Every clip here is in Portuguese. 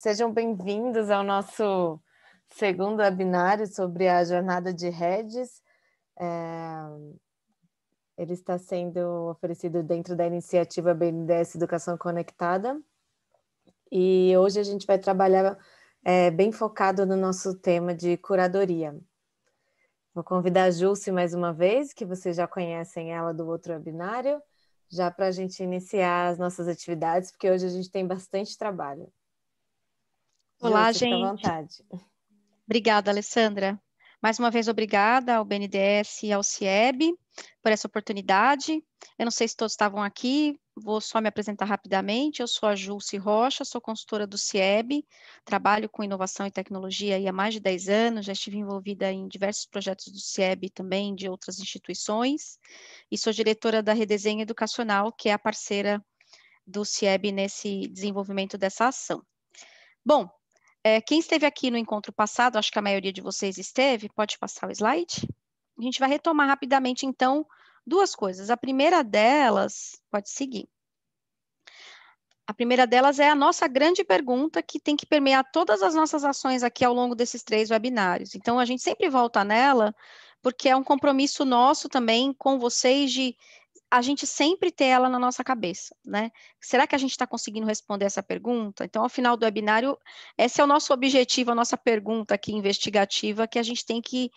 Sejam bem-vindos ao nosso segundo webinário sobre a jornada de redes. Ele está sendo oferecido dentro da iniciativa BNDES Educação Conectada. E hoje a gente vai trabalhar bem focado no nosso tema de curadoria. Vou convidar a Jússi mais uma vez, que vocês já conhecem ela do outro webinário, já para a gente iniciar as nossas atividades, porque hoje a gente tem bastante trabalho. Olá, Jússi, fica à gente. vontade. Obrigada, Alessandra. Mais uma vez, obrigada ao BNDES e ao CIEB por essa oportunidade. Eu não sei se todos estavam aqui, vou só me apresentar rapidamente. Eu sou a Jússi Rocha, sou consultora do CIEB, trabalho com inovação e tecnologia há mais de 10 anos, já estive envolvida em diversos projetos do CIEB e também de outras instituições, e sou diretora da Redesenho Educacional, que é a parceira do CIEB nesse desenvolvimento dessa ação. Bom, quem esteve aqui no encontro passado, acho que a maioria de vocês esteve, pode passar o slide? A gente vai retomar rapidamente, então, duas coisas. A primeira delas, pode seguir. A primeira delas é a nossa grande pergunta que tem que permear todas as nossas ações aqui ao longo desses 3 webinários. Então, a gente sempre volta nela, porque é um compromisso nosso também com vocês de a gente sempre ter ela na nossa cabeça, né? Será que a gente está conseguindo responder essa pergunta? Então, ao final do webinário, esse é o nosso objetivo, a nossa pergunta aqui investigativa, que a gente tem que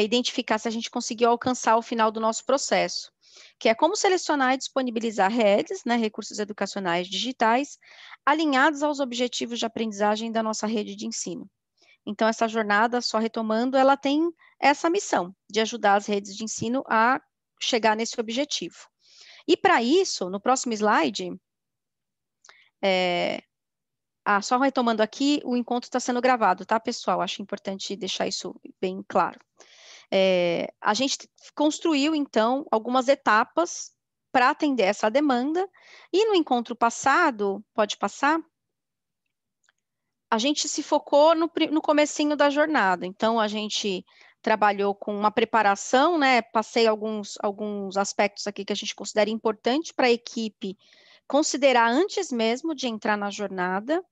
identificar se a gente conseguiu alcançar o final do nosso processo, que é como selecionar e disponibilizar redes, né, recursos educacionais digitais, alinhados aos objetivos de aprendizagem da nossa rede de ensino. Então, essa jornada, só retomando, ela tem essa missão de ajudar as redes de ensino a chegar nesse objetivo. E para isso, no próximo slide, só retomando aqui, o encontro está sendo gravado, tá, pessoal? Acho importante deixar isso bem claro. A gente construiu, então, algumas etapas para atender essa demanda, e no encontro passado, pode passar? A gente se focou no comecinho da jornada, então a gente trabalhou com uma preparação, né? Passei alguns aspectos aqui que a gente considera importante para a equipe considerar antes mesmo de entrar na jornada.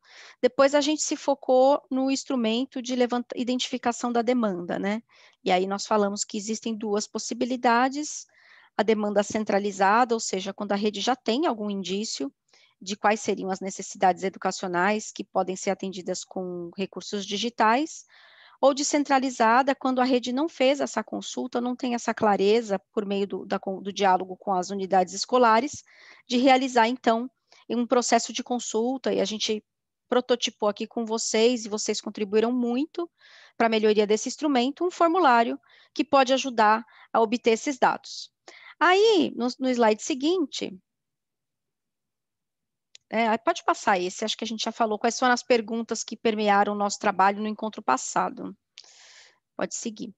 Depois a gente se focou no instrumento de identificação da demanda, né? E aí nós falamos que existem 2 possibilidades: a demanda centralizada, ou seja, quando a rede já tem algum indício de quais seriam as necessidades educacionais que podem ser atendidas com recursos digitais, ou descentralizada, quando a rede não fez essa consulta, não tem essa clareza, por meio do diálogo com as unidades escolares, de realizar, então, um processo de consulta, e a gente prototipou aqui com vocês, e vocês contribuíram muito para a melhoria desse instrumento, um formulário que pode ajudar a obter esses dados. Aí, no slide seguinte, pode passar esse, acho que a gente já falou quais foram as perguntas que permearam o nosso trabalho no encontro passado. Pode seguir.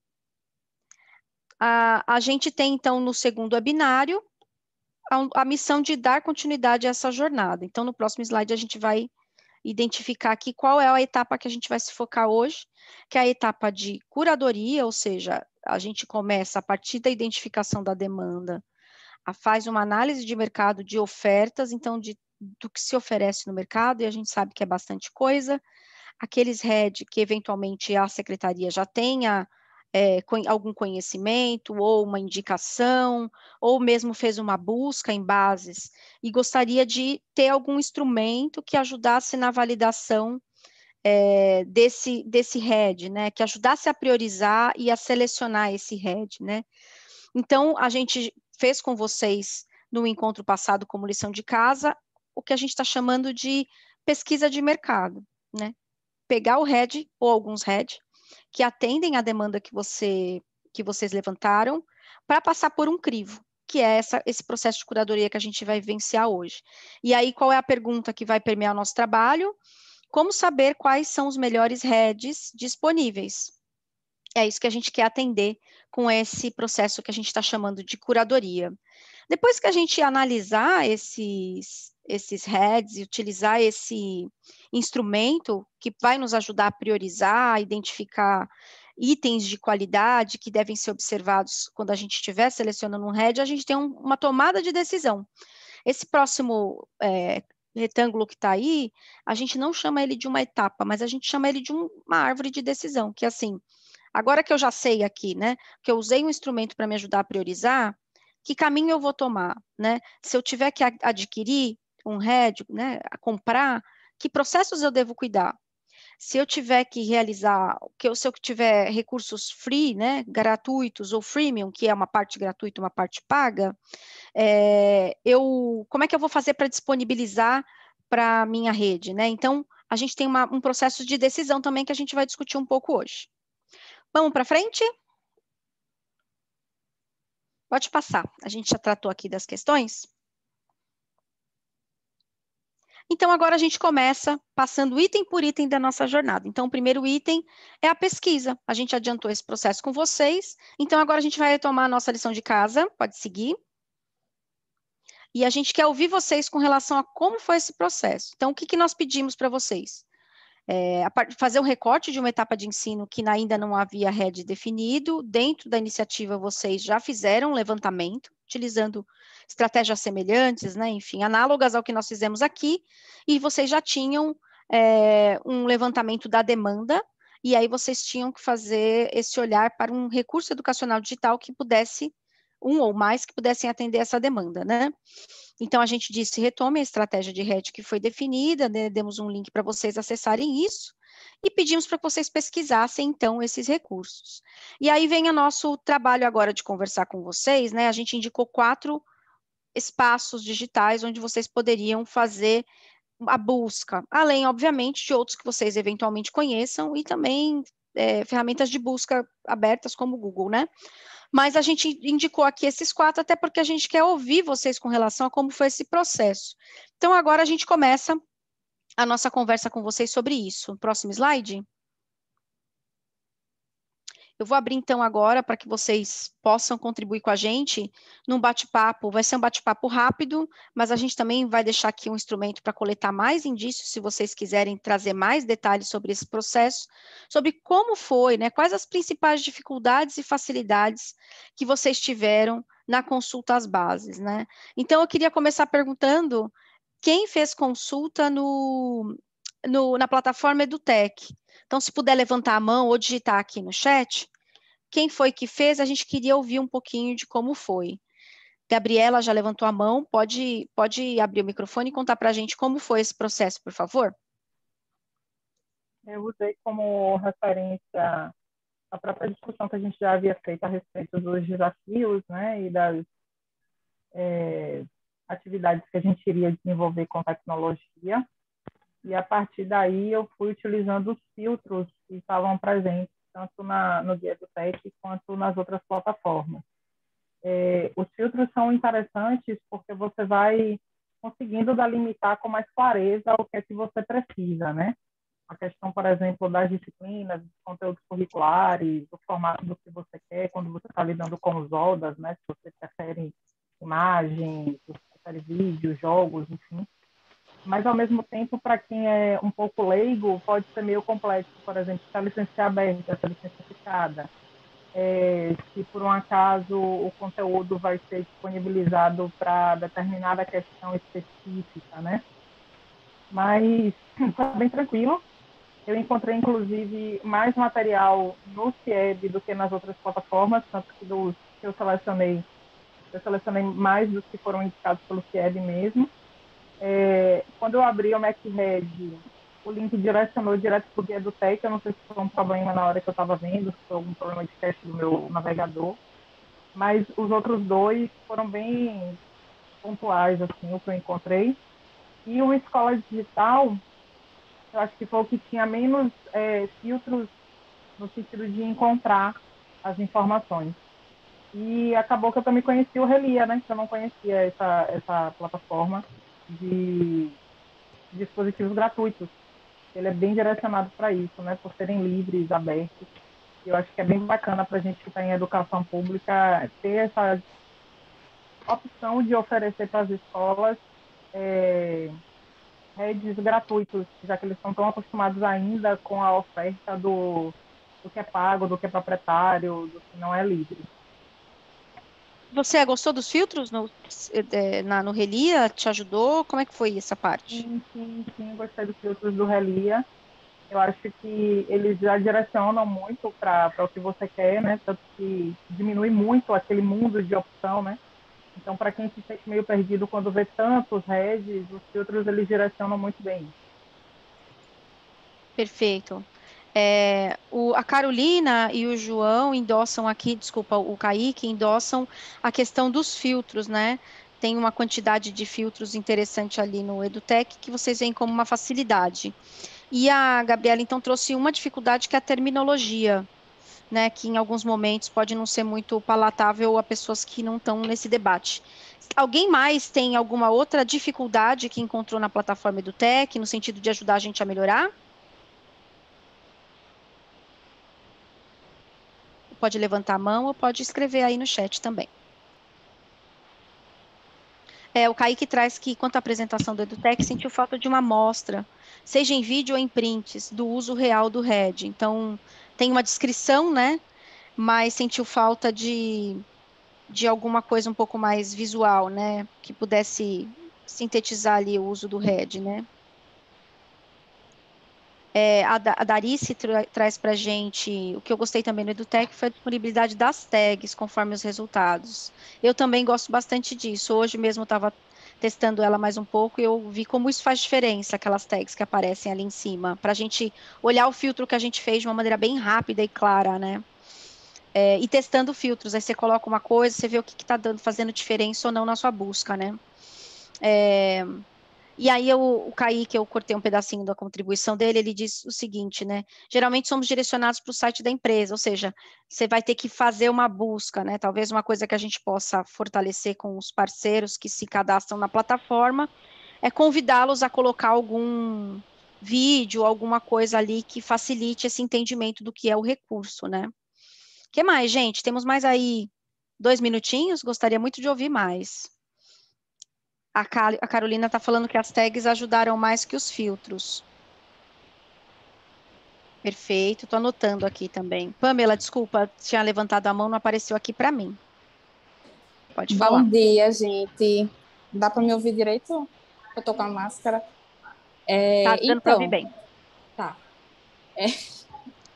A gente tem, então, no segundo webinário, a missão de dar continuidade a essa jornada. Então, no próximo slide, a gente vai identificar aqui qual é a etapa que a gente vai se focar hoje, que é a etapa de curadoria, ou seja, a gente começa a partir da identificação da demanda, faz uma análise de mercado de ofertas, então, do que se oferece no mercado, e a gente sabe que é bastante coisa. Aqueles RED que eventualmente a secretaria já tenha algum conhecimento, ou uma indicação, ou mesmo fez uma busca em bases, e gostaria de ter algum instrumento que ajudasse na validação desse RED, né, que ajudasse a priorizar e a selecionar esse RED, né. Então, a gente fez com vocês, no encontro passado, como lição de casa, o que a gente está chamando de pesquisa de mercado, né? Pegar o RED, ou alguns RED, que atendem à demanda que vocês levantaram, para passar por um crivo, que é esse processo de curadoria que a gente vai vivenciar hoje. E aí, qual é a pergunta que vai permear o nosso trabalho? Como saber quais são os melhores REDs disponíveis? É isso que a gente quer atender com esse processo que a gente está chamando de curadoria. Depois que a gente analisar esses REDs e utilizar esse instrumento que vai nos ajudar a priorizar, identificar itens de qualidade que devem ser observados quando a gente estiver selecionando um RED, a gente tem uma tomada de decisão. Esse próximo retângulo que está aí, a gente não chama ele de uma etapa, mas a gente chama ele de uma árvore de decisão, que é assim, agora que eu já sei aqui, né, que eu usei um instrumento para me ajudar a priorizar, que caminho eu vou tomar, né? Se eu tiver que adquirir um RED, né, a comprar, que processos eu devo cuidar? Se eu tiver que realizar, se eu tiver recursos free, né, gratuitos ou freemium, que é uma parte gratuita, uma parte paga, como é que eu vou fazer para disponibilizar para a minha rede, né? Então, a gente tem um processo de decisão também que a gente vai discutir um pouco hoje. Vamos para frente? Pode passar. A gente já tratou aqui das questões. Então, agora a gente começa passando item por item da nossa jornada. Então, o primeiro item é a pesquisa. A gente adiantou esse processo com vocês. Então, agora a gente vai retomar a nossa lição de casa. Pode seguir. E a gente quer ouvir vocês com relação a como foi esse processo. Então, o que nós pedimos para vocês? Fazer um recorte de uma etapa de ensino que ainda não havia RED definido. Dentro da iniciativa, vocês já fizeram um levantamento, utilizando estratégias semelhantes, né, enfim, análogas ao que nós fizemos aqui, e vocês já tinham um levantamento da demanda, e aí vocês tinham que fazer esse olhar para um recurso educacional digital que pudesse, um ou mais, que pudessem atender essa demanda, né? Então, a gente disse, retome a estratégia de RED que foi definida, né, demos um link para vocês acessarem isso, e pedimos para que vocês pesquisassem, então, esses recursos. E aí vem o nosso trabalho agora de conversar com vocês, né, a gente indicou 4 espaços digitais onde vocês poderiam fazer a busca, além, obviamente, de outros que vocês eventualmente conheçam, e também ferramentas de busca abertas como o Google, né? Mas a gente indicou aqui esses 4, até porque a gente quer ouvir vocês com relação a como foi esse processo. Então, agora a gente começa a nossa conversa com vocês sobre isso. Próximo slide. Eu vou abrir, então, agora para que vocês possam contribuir com a gente num bate-papo. Vai ser um bate-papo rápido, mas a gente também vai deixar aqui um instrumento para coletar mais indícios, se vocês quiserem trazer mais detalhes sobre esse processo, sobre como foi, né? Quais as principais dificuldades e facilidades que vocês tiveram na consulta às bases, né? Então, eu queria começar perguntando quem fez consulta na plataforma EduTech. Então, se puder levantar a mão ou digitar aqui no chat, quem foi que fez, a gente queria ouvir um pouquinho de como foi. Gabriela já levantou a mão, pode abrir o microfone e contar para a gente como foi esse processo, por favor? Eu usei como referência a própria discussão que a gente já havia feito a respeito dos desafios, né, e das atividades que a gente iria desenvolver com tecnologia. E a partir daí eu fui utilizando os filtros que estavam presentes tanto no Guia do Tech quanto nas outras plataformas. Os filtros são interessantes porque você vai conseguindo delimitar com mais clareza o que é que você precisa, né? A questão, por exemplo, das disciplinas, dos conteúdos curriculares, do formato do que você quer, quando você está lidando com os ODAs, né? Se você prefere imagens, se você prefere vídeos, jogos, enfim. Mas, ao mesmo tempo, para quem é um pouco leigo, pode ser meio complexo. Por exemplo, se a licença é aberta, se a licença é fechada, se por um acaso o conteúdo vai ser disponibilizado para determinada questão específica, né? Mas foi bem tranquilo. Eu encontrei, inclusive, mais material no CIEB do que nas outras plataformas, tanto que dos que eu selecionei mais dos que foram indicados pelo CIEB mesmo. Quando eu abri o MacRed, o link direcionou direto para o Guia do Tech. Eu não sei se foi um problema na hora que eu estava vendo, se foi algum problema de teste do meu navegador, mas os outros 2 foram bem pontuais, assim, o que eu encontrei. E o Escola Digital, eu acho que foi o que tinha menos filtros no sentido de encontrar as informações. E acabou que eu também conheci o Relia, né? Que eu não conhecia essa plataforma de dispositivos gratuitos. Ele é bem direcionado para isso, né? Por serem livres, abertos. Eu acho que é bem bacana para a gente que está em educação pública ter essa opção de oferecer para as escolas redes gratuitos, já que eles estão tão acostumados ainda com a oferta do que é pago, do que é proprietário, do que não é livre. Você gostou dos filtros no Relia? Te ajudou? Como é que foi essa parte? Sim, eu gostei dos filtros do Relia. Eu acho que eles já direcionam muito para o que você quer, né? Tanto que diminui muito aquele mundo de opção, né? Então, para quem se sente meio perdido quando vê tantos heads, os filtros eles direcionam muito bem. Perfeito. A Carolina e o João endossam aqui, desculpa, o Kaique endossam a questão dos filtros, né? Tem uma quantidade de filtros interessante ali no EduTech que vocês veem como uma facilidade. E a Gabriela, então, trouxe uma dificuldade que é a terminologia, né? Que em alguns momentos pode não ser muito palatável a pessoas que não estão nesse debate. Alguém mais tem alguma outra dificuldade que encontrou na plataforma EduTech, no sentido de ajudar a gente a melhorar? Pode levantar a mão ou pode escrever aí no chat também. O Kaique traz que, quanto à apresentação do EduTech, sentiu falta de uma amostra, seja em vídeo ou em prints, do uso real do RED. Então, tem uma descrição, né? Mas sentiu falta de alguma coisa um pouco mais visual, né? Que pudesse sintetizar ali o uso do RED, né? A Darice traz para a gente, o que eu gostei também no EduTech foi a disponibilidade das tags conforme os resultados. Eu também gosto bastante disso. Hoje mesmo eu estava testando ela mais um pouco e eu vi como isso faz diferença, aquelas tags que aparecem ali em cima, para a gente olhar o filtro que a gente fez de uma maneira bem rápida e clara, né? E testando filtros, aí você coloca uma coisa, você vê o que está fazendo diferença ou não na sua busca, né? É, e aí o Kaique, eu cortei um pedacinho da contribuição dele, ele diz o seguinte, né? Geralmente somos direcionados para o site da empresa, ou seja, você vai ter que fazer uma busca, né? Talvez uma coisa que a gente possa fortalecer com os parceiros que se cadastram na plataforma é convidá-los a colocar algum vídeo, alguma coisa ali que facilite esse entendimento do que é o recurso, né? O que mais, gente? Temos mais aí 2 minutinhos? Gostaria muito de ouvir mais. A Carolina está falando que as tags ajudaram mais que os filtros. Perfeito, estou anotando aqui também. Pamela, desculpa, tinha levantado a mão, não apareceu aqui para mim. Pode Bom falar. dia, gente. Dá para me ouvir direito? Eu tô com a máscara. Tá dando para ouvir Então, bem. tá. É,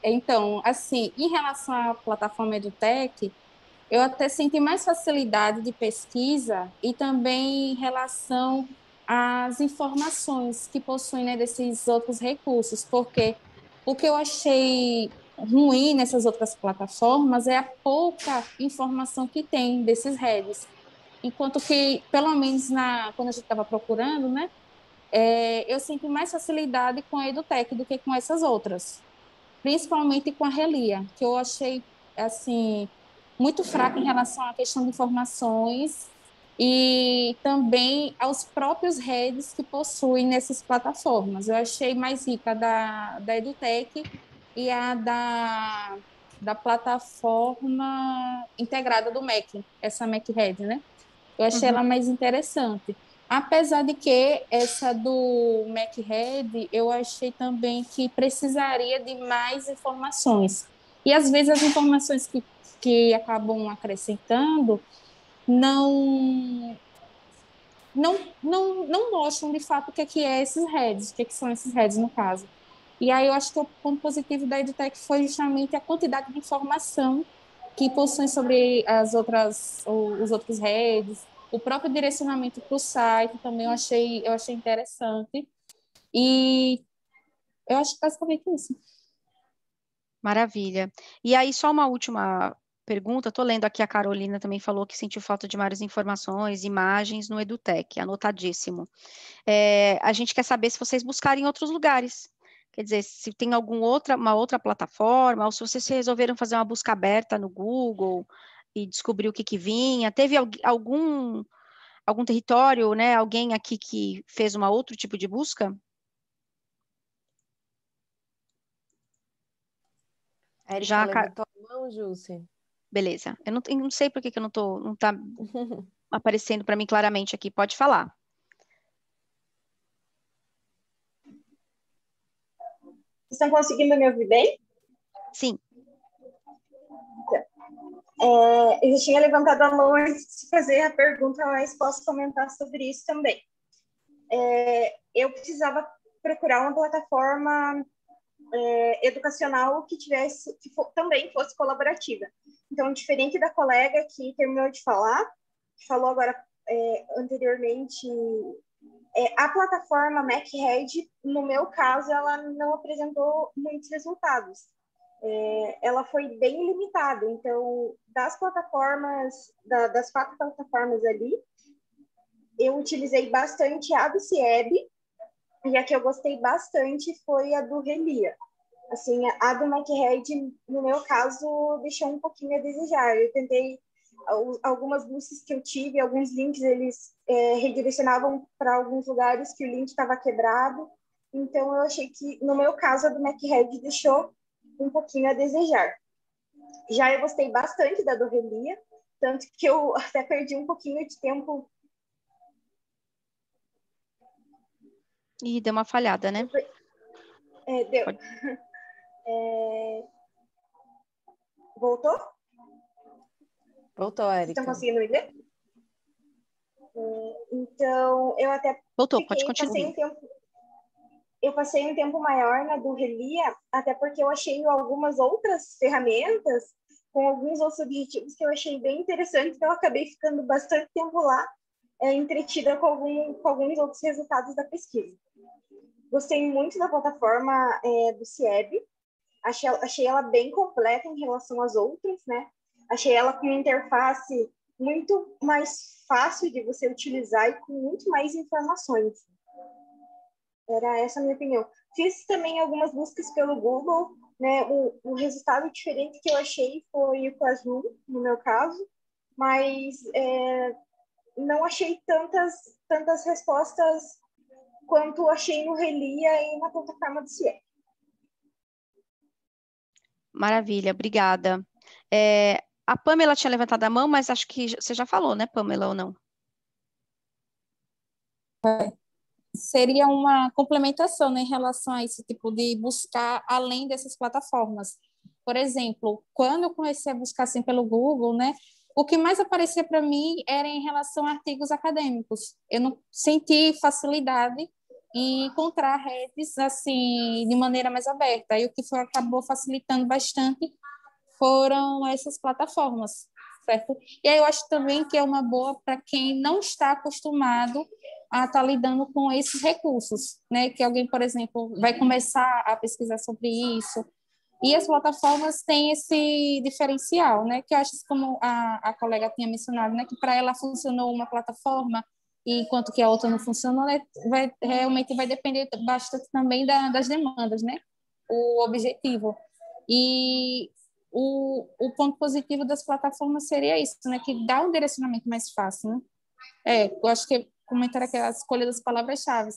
então, assim, em relação à plataforma EduTech, eu até senti mais facilidade de pesquisa e também em relação às informações que possuem, né, desses outros recursos, porque o que eu achei ruim nessas outras plataformas é a pouca informação que tem desses redes. Enquanto que, pelo menos quando a gente estava procurando, né, eu senti mais facilidade com a EduTech do que com essas outras, principalmente com a Relia, que eu achei assim muito fraca em relação à questão de informações e também aos próprios redes que possuem nessas plataformas. Eu achei mais rica da EduTech e a da plataforma integrada do MEC, essa MEC Red, né? Eu achei Uhum. ela mais interessante. Apesar de que essa do MacRed, eu achei também que precisaria de mais informações. E às vezes as informações que acabam acrescentando não, não mostram de fato o que é esses heads, o que são esses heads no caso. E aí eu acho que o ponto positivo da EdTech foi justamente a quantidade de informação que possuem sobre os outros redes, o próprio direcionamento para o site também eu achei interessante. E eu acho basicamente isso. Maravilha. E aí, só uma última pergunta. Estou lendo aqui, a Carolina também falou que sentiu falta de maiores informações, imagens no EduTech, anotadíssimo. A gente quer saber se vocês buscarem em outros lugares. Quer dizer, se tem uma outra plataforma, ou se vocês resolveram fazer uma busca aberta no Google e descobrir o que que vinha. Teve algum território, né? Alguém aqui que fez uma outro tipo de busca? Érica Já, levantou a mão, Jússi? beleza. Eu não sei por que que eu não tá aparecendo para mim claramente aqui. Pode falar. Estão conseguindo me ouvir bem? Sim. Eu já tinha levantado a mão antes de fazer a pergunta, mas posso comentar sobre isso também. Eu precisava procurar uma plataforma educacional que também fosse colaborativa. Então, diferente da colega que terminou de falar, que falou agora anteriormente, a plataforma MacHead, no meu caso, ela não apresentou muitos resultados. Ela foi bem limitada. Então, das 4 plataformas ali, eu utilizei bastante a do CIEB, e a que eu gostei bastante foi a do Relia. Assim, a do MacHead, no meu caso, deixou um pouquinho a desejar. Eu tentei, algumas buscas que eu tive, alguns links, eles redirecionavam para alguns lugares que o link estava quebrado. Então, eu achei que, no meu caso, a do MacHead deixou um pouquinho a desejar. Já eu gostei bastante da do Relia, tanto que eu até perdi um pouquinho de tempo. Ih, deu uma falhada, né? Deu. Voltou? Voltou, Érica. Estão conseguindo me ver? Então, eu até Voltou, pode continuar. Eu passei um tempo maior na do Relia, até porque eu achei algumas outras ferramentas com alguns outros objetivos que eu achei bem interessantes, então eu acabei ficando bastante tempo lá, entretida com alguns outros resultados da pesquisa. Gostei muito da plataforma do CIEB, achei ela bem completa em relação às outras, né? Achei ela com uma interface muito mais fácil de você utilizar e com muito mais informações. Era essa a minha opinião. Fiz também algumas buscas pelo Google, né? O resultado diferente que eu achei foi o Classroom, no meu caso, mas não achei tantas respostas quanto achei no Relia e na plataforma do CIE. Maravilha, obrigada. A Pamela tinha levantado a mão, mas acho que você já falou, né, Pamela, ou não? Seria uma complementação, né, em relação a esse tipo de buscar além dessas plataformas. Por exemplo, quando eu comecei a buscar assim pelo Google, né, o que mais aparecia para mim era em relação a artigos acadêmicos. Eu não senti facilidade em encontrar redes assim de maneira mais aberta. E o que acabou facilitando bastante foram essas plataformas, certo? E aí eu acho também que é uma boa para quem não está acostumado a estar lidando com esses recursos, né? Que alguém, por exemplo, vai começar a pesquisar sobre isso. E as plataformas têm esse diferencial, né? Que eu acho, como a colega tinha mencionado, né? Que para ela funcionou uma plataforma, e enquanto que a outra não funcionou, né? Realmente vai depender bastante também das demandas, né? O objetivo. E o ponto positivo das plataformas seria isso, né? Que dá um direcionamento mais fácil, né? Eu acho que comentaram aquela escolha das palavras-chave,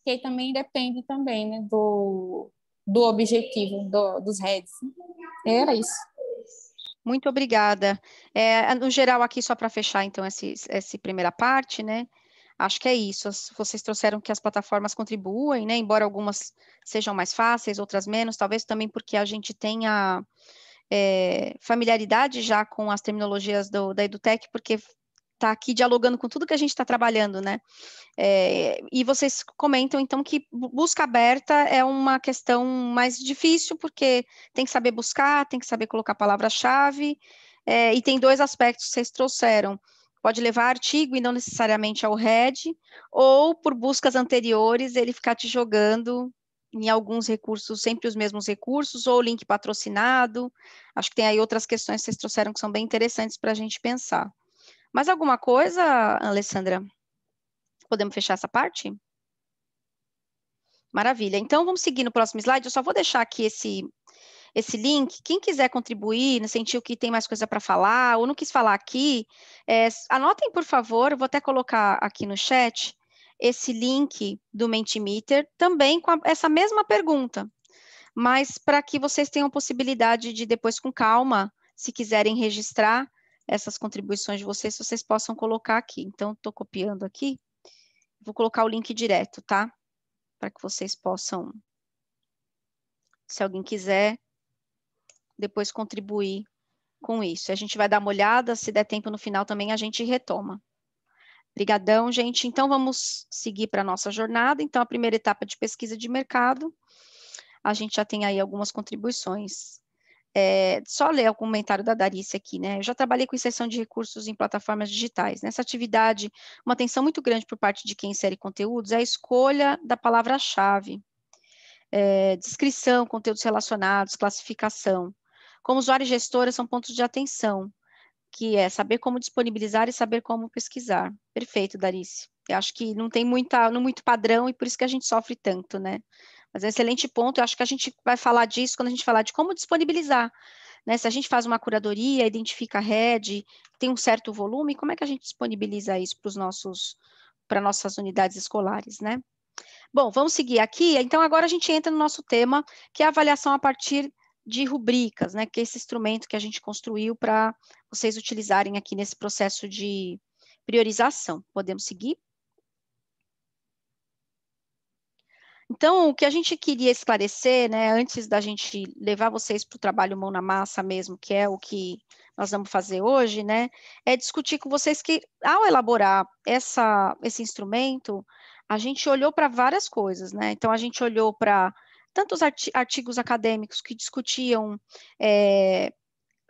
que aí também depende também, né? Do objetivo, dos heads. Era isso. Muito obrigada. No geral, aqui, só para fechar, então, essa primeira parte, né? Acho que é isso. Vocês trouxeram que as plataformas contribuem, né? Embora algumas sejam mais fáceis, outras menos, talvez também porque a gente tenha familiaridade já com as terminologias da EduTech, porque está aqui dialogando com tudo que a gente está trabalhando, né? E vocês comentam, então, que busca aberta é uma questão mais difícil, porque tem que saber buscar, tem que saber colocar palavra-chave, e tem 2 aspectos que vocês trouxeram. Pode levar artigo e não necessariamente ao head, ou por buscas anteriores, ele ficar te jogando em alguns recursos, sempre os mesmos recursos, ou link patrocinado. Acho que tem aí outras questões que vocês trouxeram que são bem interessantes para a gente pensar. Mais alguma coisa, Alessandra? Podemos fechar essa parte? Maravilha. Então, vamos seguir no próximo slide. Eu só vou deixar aqui esse link. Quem quiser contribuir, sentiu que tem mais coisa para falar, ou não quis falar aqui, anotem, por favor, eu vou até colocar aqui no chat, esse link do Mentimeter, também com essa mesma pergunta, mas para que vocês tenham possibilidade de, depois, com calma, se quiserem registrar essas contribuições de vocês possam colocar aqui. Então, estou copiando aqui. Vou colocar o link direto, tá? Para que vocês possam, se alguém quiser, depois contribuir com isso. A gente vai dar uma olhada, se der tempo no final também a gente retoma. Obrigadão, gente. Então, vamos seguir para a nossa jornada. Então, a primeira etapa de pesquisa de mercado, a gente já tem aí algumas contribuições. Só ler o comentário da Darice aqui, né? Eu já trabalhei com inserção de recursos em plataformas digitais. Nessa atividade, uma atenção muito grande por parte de quem insere conteúdos é a escolha da palavra-chave. Descrição, conteúdos relacionados, classificação. Como usuário e gestora são pontos de atenção, que é saber como disponibilizar e saber como pesquisar. Perfeito, Darice. Eu acho que não tem muito padrão e por isso que a gente sofre tanto, né? Mas é um excelente ponto, eu acho que a gente vai falar disso quando a gente falar de como disponibilizar, né? Se a gente faz uma curadoria, identifica a rede, tem um certo volume, como é que a gente disponibiliza isso para nossas unidades escolares, né? Bom, vamos seguir aqui. Então, agora a gente entra no nosso tema, que é a avaliação a partir de rubricas, né? Que é esse instrumento que a gente construiu para vocês utilizarem aqui nesse processo de priorização. Podemos seguir? Então, o que a gente queria esclarecer, né, antes da gente levar vocês para o trabalho mão na massa mesmo, que é o que nós vamos fazer hoje, né, é discutir com vocês que, ao elaborar esse instrumento, a gente olhou para várias coisas, né, então a gente olhou para tantos artigos acadêmicos que discutiam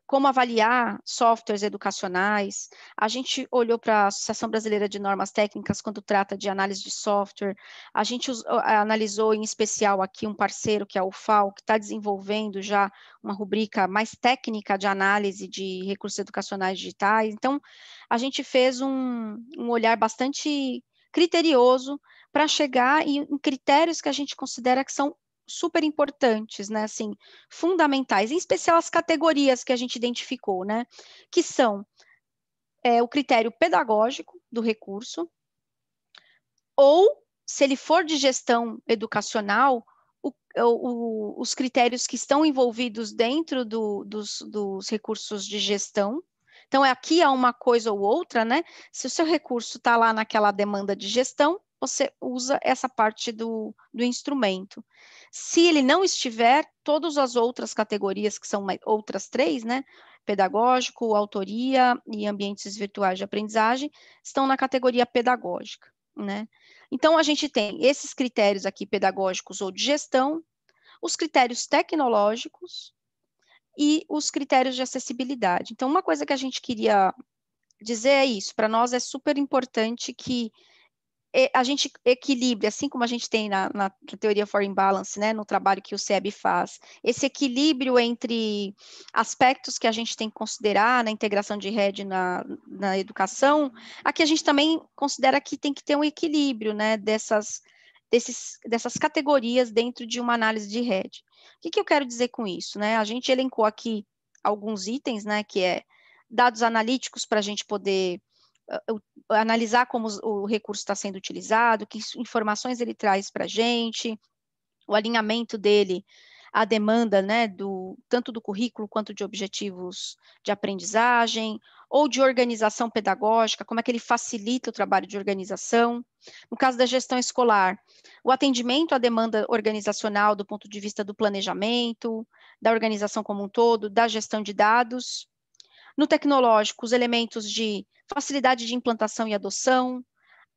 como avaliar softwares educacionais, a gente olhou para a Associação Brasileira de Normas Técnicas quando trata de análise de software, a gente analisou em especial aqui um parceiro que é o FAO, que está desenvolvendo já uma rubrica mais técnica de análise de recursos educacionais digitais, então a gente fez um olhar bastante criterioso para chegar em critérios que a gente considera que são super importantes, né, assim, fundamentais, em especial as categorias que a gente identificou, né, que são o critério pedagógico do recurso, ou, se ele for de gestão educacional, os critérios que estão envolvidos dentro dos recursos de gestão. Então, aqui há uma coisa ou outra, né, se o seu recurso está lá naquela demanda de gestão, você usa essa parte do instrumento. Se ele não estiver, todas as outras categorias, que são outras 3, né, pedagógico, autoria e ambientes virtuais de aprendizagem, estão na categoria pedagógica, né. Então, a gente tem esses critérios aqui pedagógicos ou de gestão, os critérios tecnológicos e os critérios de acessibilidade. Então, uma coisa que a gente queria dizer é isso, para nós é super importante que a gente equilibre, assim como a gente tem na teoria for imbalance, né, no trabalho que o CIEB faz, esse equilíbrio entre aspectos que a gente tem que considerar na integração de rede na educação, aqui a gente também considera que tem que ter um equilíbrio, né, dessas categorias dentro de uma análise de rede. O que eu quero dizer com isso, né? A gente elencou aqui alguns itens, né, que é dados analíticos para a gente poder analisar como o recurso está sendo utilizado, que informações ele traz para a gente, o alinhamento dele à demanda, né, tanto do currículo quanto de objetivos de aprendizagem, ou de organização pedagógica, como é que ele facilita o trabalho de organização. No caso da gestão escolar, o atendimento à demanda organizacional do ponto de vista do planejamento, da organização como um todo, da gestão de dados. No tecnológico, os elementos de facilidade de implantação e adoção,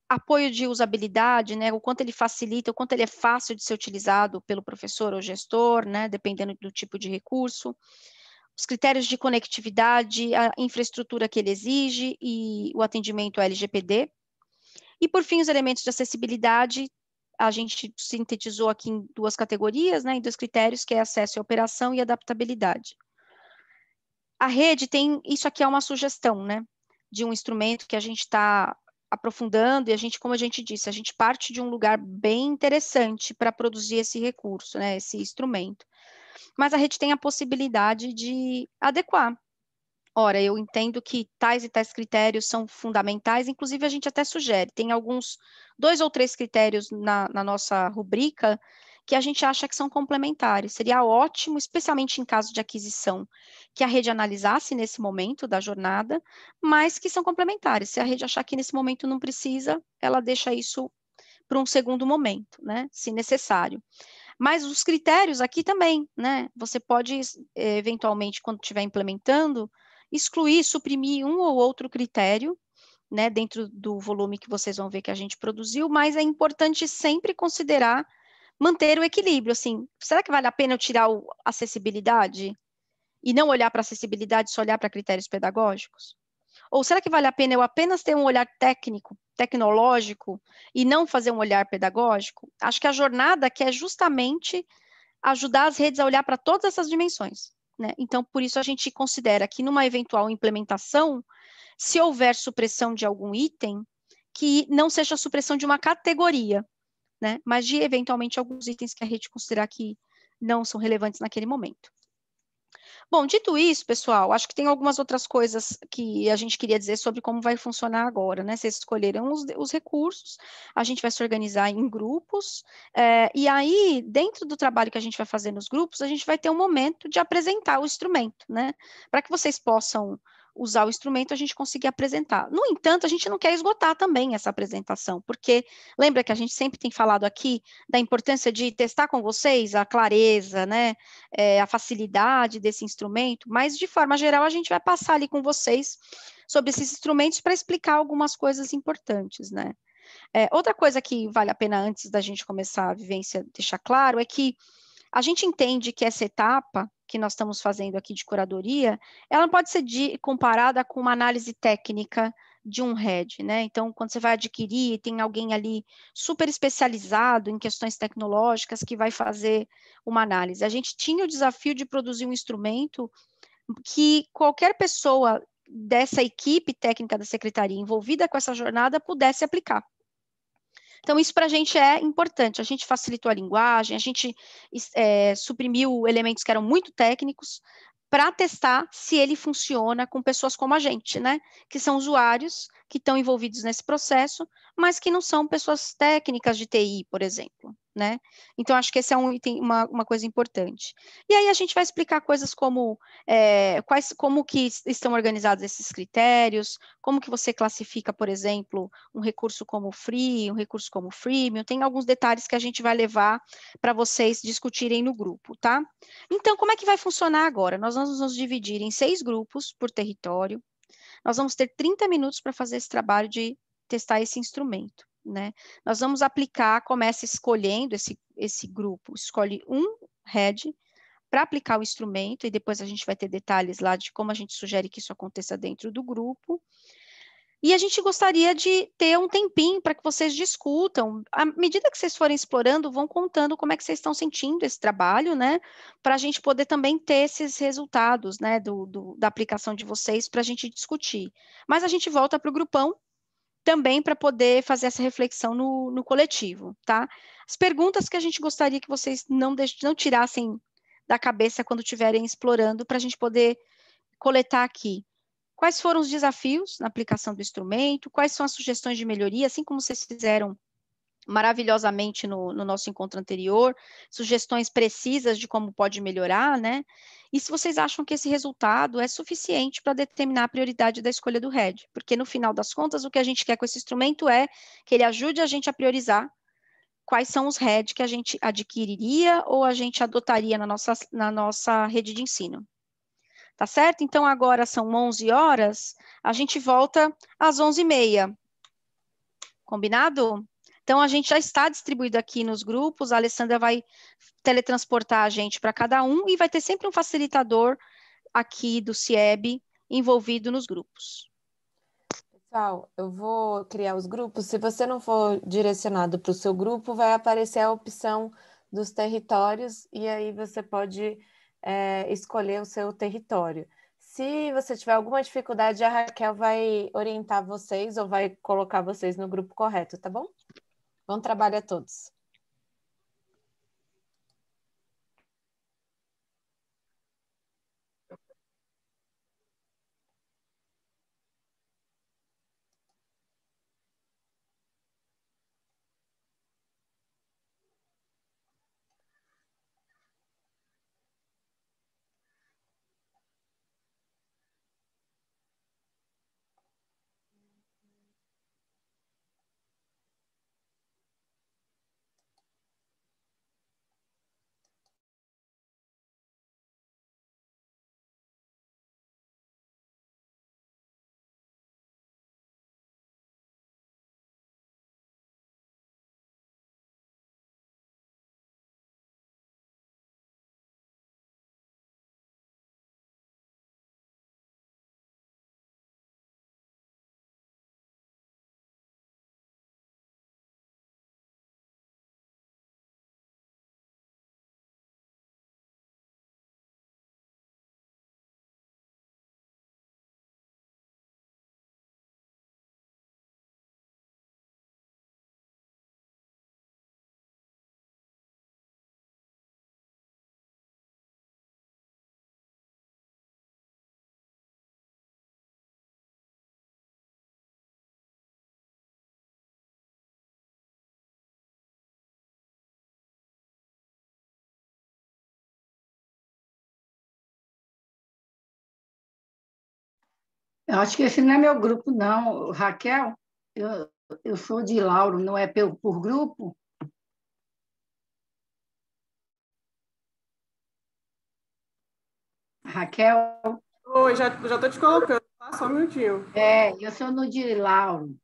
apoio de usabilidade, né, o quanto ele facilita, o quanto ele é fácil de ser utilizado pelo professor ou gestor, né, dependendo do tipo de recurso, os critérios de conectividade, a infraestrutura que ele exige e o atendimento LGPD. E, por fim, os elementos de acessibilidade, a gente sintetizou aqui em 2 categorias, né, em 2 critérios, que é acesso à operação e adaptabilidade. A rede tem, isso aqui é uma sugestão, né, de um instrumento que a gente está aprofundando, e a gente, como a gente disse, a gente parte de um lugar bem interessante para produzir esse recurso, né, esse instrumento. Mas a rede tem a possibilidade de adequar. Ora, eu entendo que tais e tais critérios são fundamentais, inclusive a gente até sugere, tem 2 ou 3 critérios na nossa rubrica que a gente acha que são complementares. Seria ótimo, especialmente em caso de aquisição, que a rede analisasse nesse momento da jornada, mas que são complementares. Se a rede achar que nesse momento não precisa, ela deixa isso para um segundo momento, né, se necessário. Mas os critérios aqui também, né, você pode, eventualmente, quando estiver implementando, excluir, suprimir um ou outro critério, né, dentro do volume que vocês vão ver que a gente produziu, mas é importante sempre considerar manter o equilíbrio, assim, será que vale a pena eu tirar a acessibilidade e não olhar para acessibilidade, só olhar para critérios pedagógicos? Ou será que vale a pena eu apenas ter um olhar técnico, tecnológico, e não fazer um olhar pedagógico? Acho que a jornada quer justamente ajudar as redes a olhar para todas essas dimensões, né? Então, por isso a gente considera que numa eventual implementação, se houver supressão de algum item, que não seja a supressão de uma categoria, né? Mas de eventualmente alguns itens que a rede considerar que não são relevantes naquele momento. Bom, dito isso, pessoal, acho que tem algumas outras coisas que a gente queria dizer sobre como vai funcionar agora, né? Vocês escolheram os recursos, a gente vai se organizar em grupos, e aí, dentro do trabalho que a gente vai fazer nos grupos, a gente vai ter um momento de apresentar o instrumento, né? Para que vocês possam usar o instrumento, a gente conseguir apresentar. No entanto, a gente não quer esgotar também essa apresentação, porque lembra que a gente sempre tem falado aqui da importância de testar com vocês a clareza, né? A facilidade desse instrumento, mas de forma geral a gente vai passar ali com vocês sobre esses instrumentos para explicar algumas coisas importantes, né? Outra coisa que vale a pena antes da gente começar a vivência deixar claro é que a gente entende que essa etapa que nós estamos fazendo aqui de curadoria, ela não pode ser comparada com uma análise técnica de um head, né? Então, quando você vai adquirir, tem alguém ali super especializado em questões tecnológicas que vai fazer uma análise. A gente tinha o desafio de produzir um instrumento que qualquer pessoa dessa equipe técnica da secretaria envolvida com essa jornada pudesse aplicar. Então, isso para a gente é importante. A gente facilitou a linguagem, a gente suprimiu elementos que eram muito técnicos para testar se ele funciona com pessoas como a gente, né? Que são usuários que estão envolvidos nesse processo, mas que não são pessoas técnicas de TI, por exemplo, né? Então, acho que esse é um item, uma coisa importante. E aí a gente vai explicar coisas como como que estão organizados esses critérios, como que você classifica, por exemplo, um recurso como free, um recurso como freemium, tem alguns detalhes que a gente vai levar para vocês discutirem no grupo, tá? Então, como é que vai funcionar agora? Nós vamos nos dividir em 6 grupos por território, nós vamos ter 30 minutos para fazer esse trabalho de testar esse instrumento, né? Nós vamos aplicar, começa escolhendo esse grupo, escolhe um head para aplicar o instrumento, e depois a gente vai ter detalhes lá de como a gente sugere que isso aconteça dentro do grupo. E a gente gostaria de ter um tempinho para que vocês discutam. À medida que vocês forem explorando, vão contando como é que vocês estão sentindo esse trabalho, né? Para a gente poder também ter esses resultados, né? Da aplicação de vocês para a gente discutir. Mas a gente volta para o grupão também para poder fazer essa reflexão no coletivo, tá? As perguntas que a gente gostaria que vocês não tirassem da cabeça quando estiverem explorando, para a gente poder coletar aqui. Quais foram os desafios na aplicação do instrumento? Quais são as sugestões de melhoria? Assim como vocês fizeram maravilhosamente no nosso encontro anterior, sugestões precisas de como pode melhorar, né? E se vocês acham que esse resultado é suficiente para determinar a prioridade da escolha do head, porque no final das contas o que a gente quer com esse instrumento é que ele ajude a gente a priorizar quais são os heads que a gente adquiriria ou a gente adotaria na nossa rede de ensino. Tá certo? Então, agora são 11 horas, a gente volta às 11h30. Combinado? Então, a gente já está distribuído aqui nos grupos, a Alessandra vai teletransportar a gente para cada um e vai ter sempre um facilitador aqui do CIEB envolvido nos grupos. Pessoal, eu vou criar os grupos. Se você não for direcionado para o seu grupo, vai aparecer a opção dos territórios e aí você pode escolher o seu território. Se você tiver alguma dificuldade, a Raquel vai orientar vocês ou vai colocar vocês no grupo correto, tá bom? Bom trabalho a todos. Eu acho que esse não é meu grupo, não, Raquel. Eu, eu sou de Lauro, não é por grupo? Raquel, Oi, já tô te colocando, tá? Só um minutinho. eu sou no de Lauro.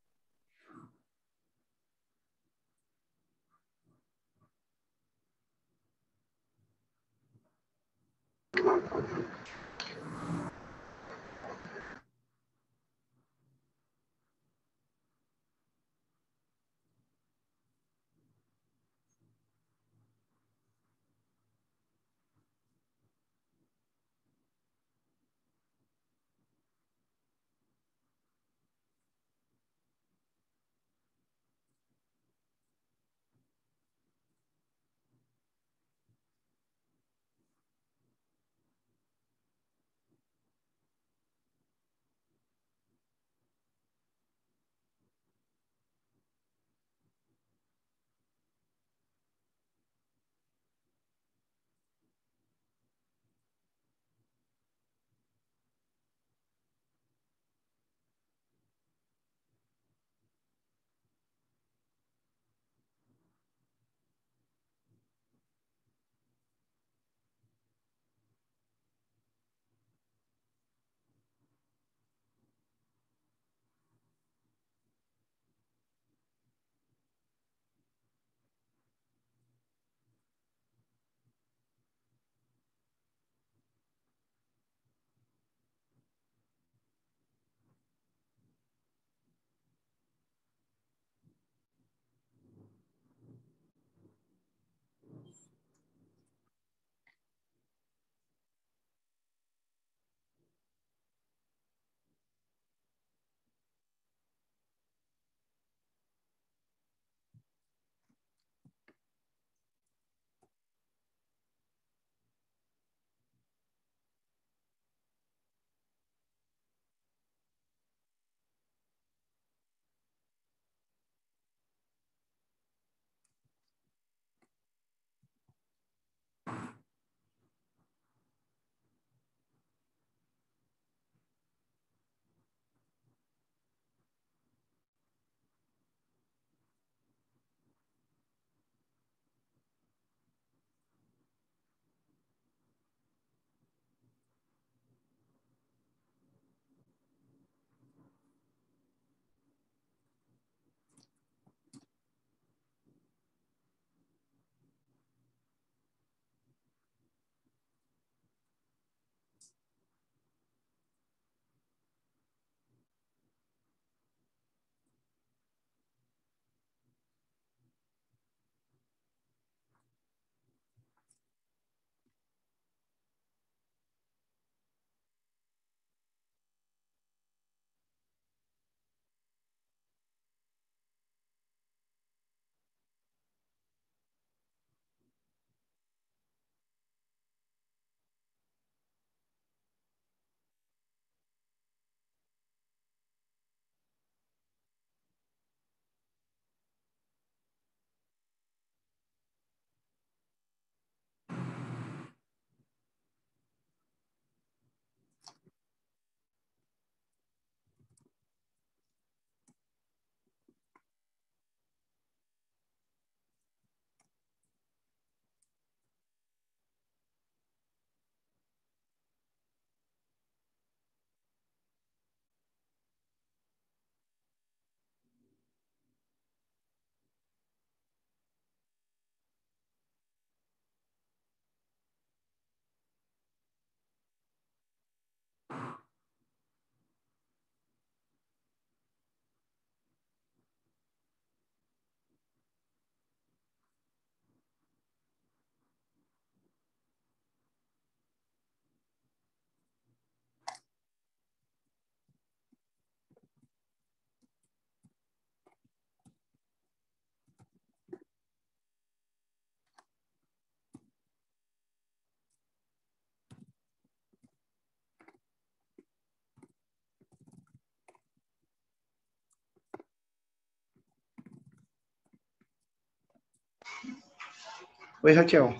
Oi, Raquel.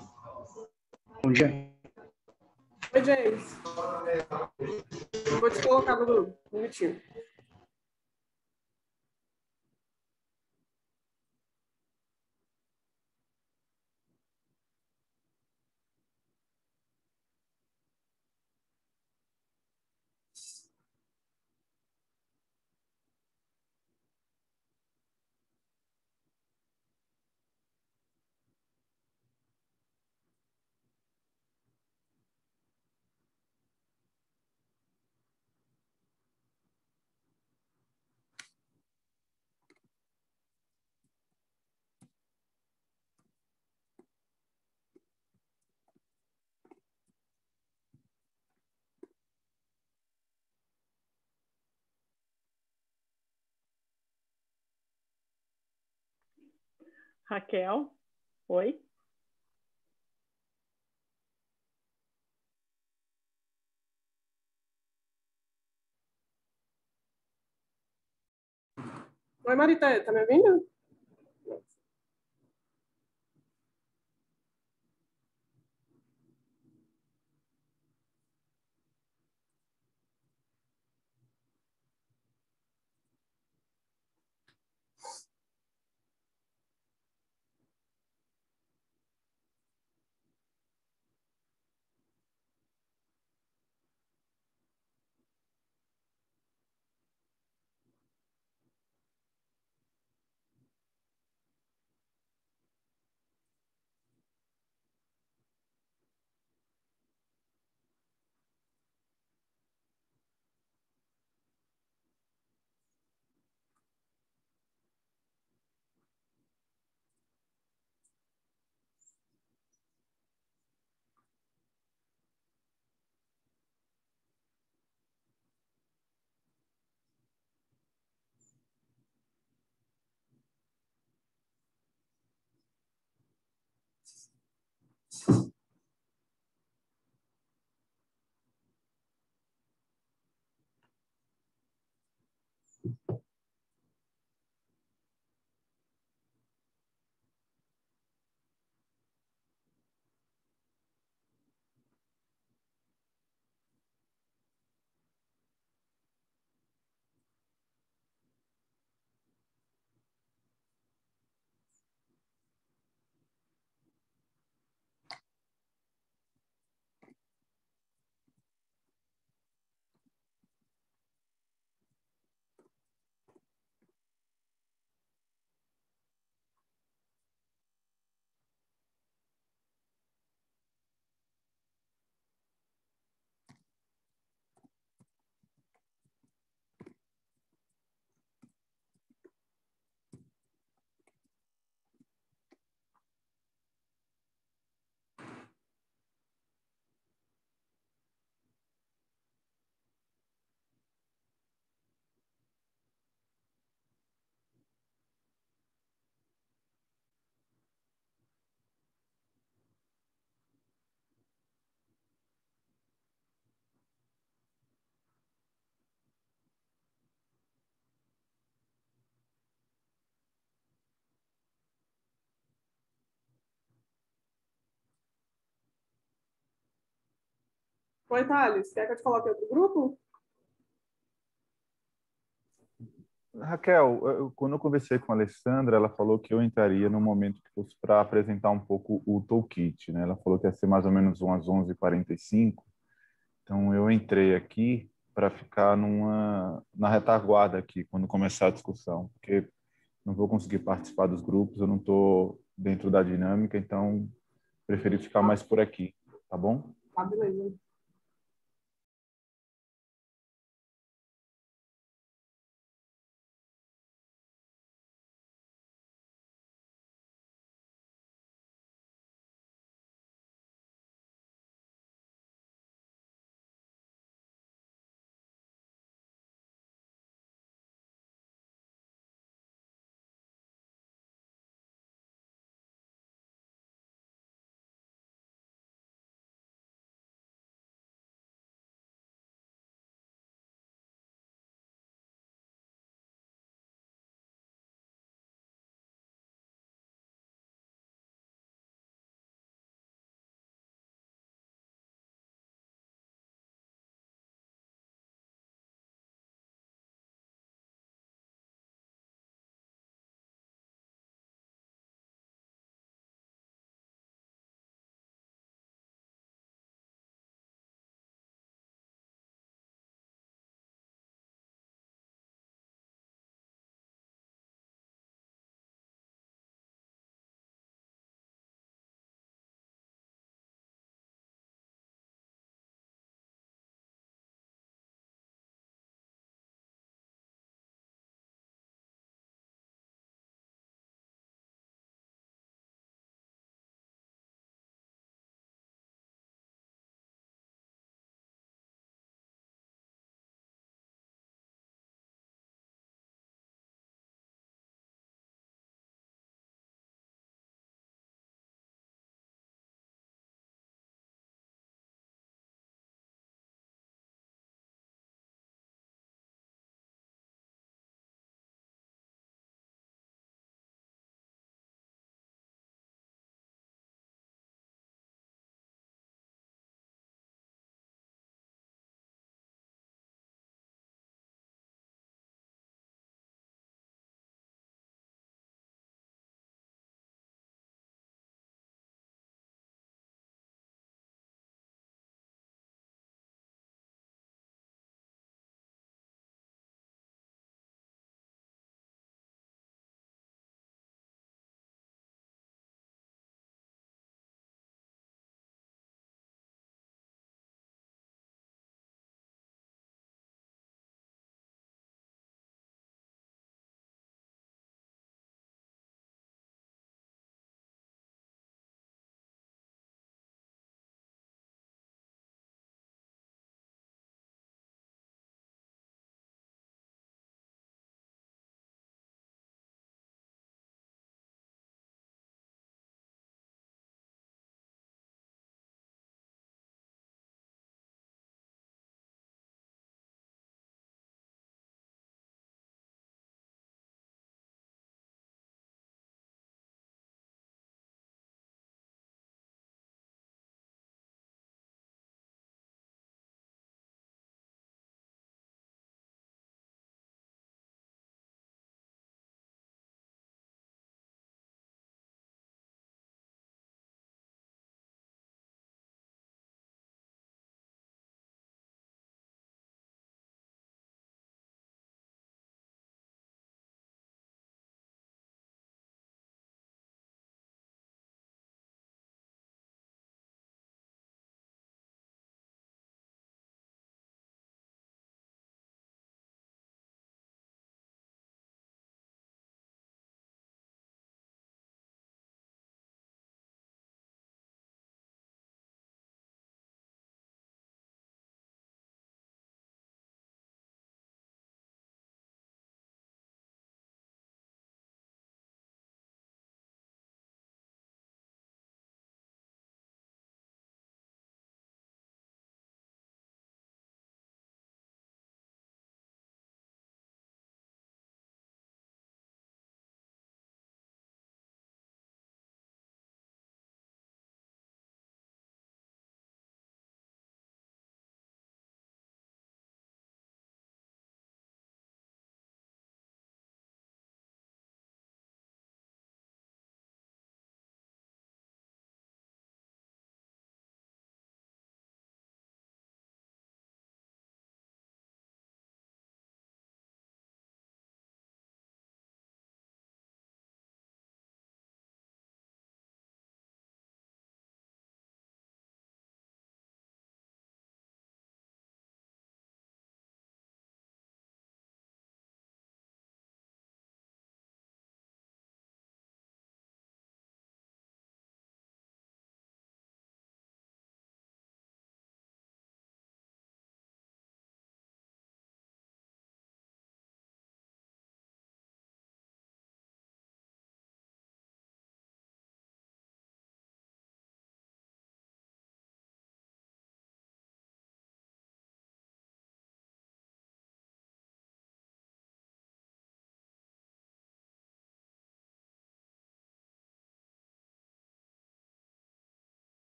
Bom dia. Oi, James. Vou te colocar no grupo. Um minutinho. Raquel, oi? Oi, Marita, tá me ouvindo? Oi, Thales. Quer que eu te coloque em outro grupo? Raquel, quando eu conversei com a Alessandra, ela falou que eu entraria no momento que fosse para apresentar um pouco o toolkit, né? Ela falou que ia ser mais ou menos umas 11h45. Então eu entrei aqui para ficar na retaguarda aqui quando começar a discussão, porque não vou conseguir participar dos grupos, eu não estou dentro da dinâmica, então preferi ficar mais por aqui, tá bom? Tá, beleza.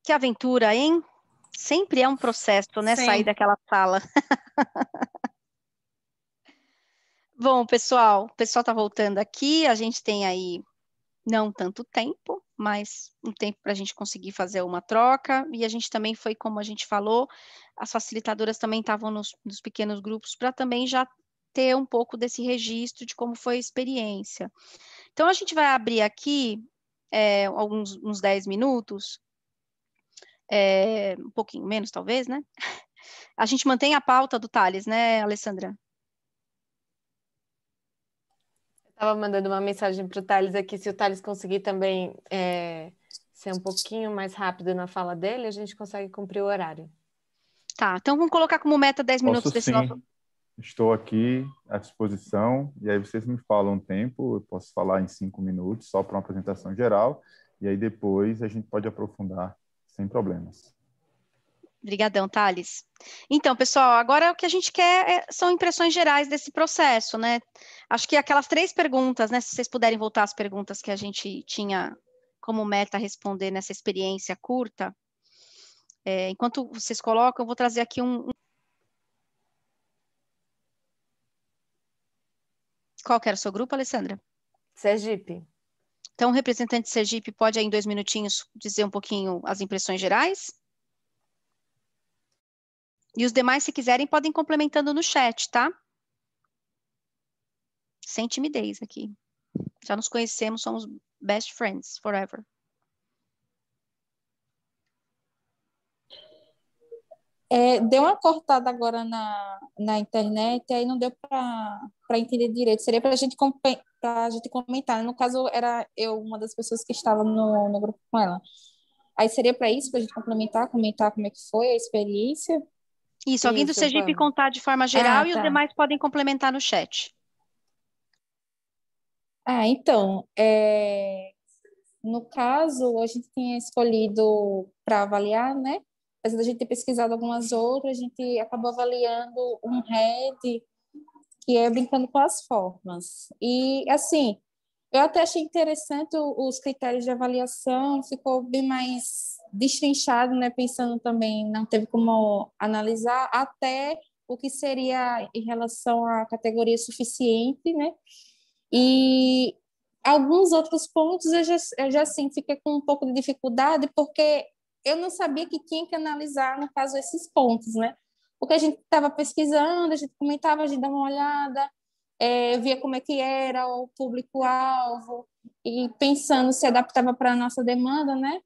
Que aventura, hein? Sempre é um processo, né? Sair daquela sala. Bom, pessoal, o pessoal está voltando aqui. A gente tem aí não tanto tempo, mas um tempo para a gente conseguir fazer uma troca. E a gente também foi, como a gente falou, as facilitadoras também estavam nos pequenos grupos para também já ter um pouco desse registro de como foi a experiência. Então, a gente vai abrir aqui uns 10 minutos, um pouquinho menos, talvez, né? A gente mantém a pauta do Thales, né, Alessandra? Estava mandando uma mensagem para o Thales aqui, se o Thales conseguir também ser um pouquinho mais rápido na fala dele, a gente consegue cumprir o horário. Tá, então vamos colocar como meta 10 minutos desse nosso... Estou aqui à disposição, e aí vocês me falam um tempo, eu posso falar em 5 minutos, só para uma apresentação geral, e aí depois a gente pode aprofundar sem problemas. Obrigadão, Thales. Então, pessoal, agora o que a gente quer são impressões gerais desse processo, né? Acho que aquelas 3 perguntas, né? Se vocês puderem voltar às perguntas que a gente tinha como meta responder nessa experiência curta. Enquanto vocês colocam, eu vou trazer aqui Qual que era o seu grupo, Alessandra? Sergipe. Então, o representante de Sergipe pode aí em 2 minutinhos dizer um pouquinho as impressões gerais? E os demais, se quiserem, podem ir complementando no chat, tá? Sem timidez aqui. Já nos conhecemos, somos best friends forever. Deu uma cortada agora na internet, aí não deu para entender direito. Seria para a gente comentar. No caso, era eu uma das pessoas que estava no grupo com ela. Aí seria para isso, para a gente comentar como é que foi a experiência? Isso, alguém do Sergipe vamos. Contar de forma geral e os tá. demais podem complementar no chat. Então, no caso, a gente tinha escolhido para avaliar, né? Apesar da gente ter pesquisado algumas outras, a gente acabou avaliando um RED, que é brincando com as formas. E, assim, eu até achei interessante os critérios de avaliação, ficou bem mais destrinchado, né? Pensando também, não teve como analisar até o que seria em relação à categoria suficiente, né? E alguns outros pontos eu já assim, fiquei com um pouco de dificuldade, porque eu não sabia que tinha que analisar, no caso, esses pontos, né? Porque a gente estava pesquisando, a gente comentava, a gente dava uma olhada, via como é que era o público-alvo, e pensando se adaptava para a nossa demanda, né?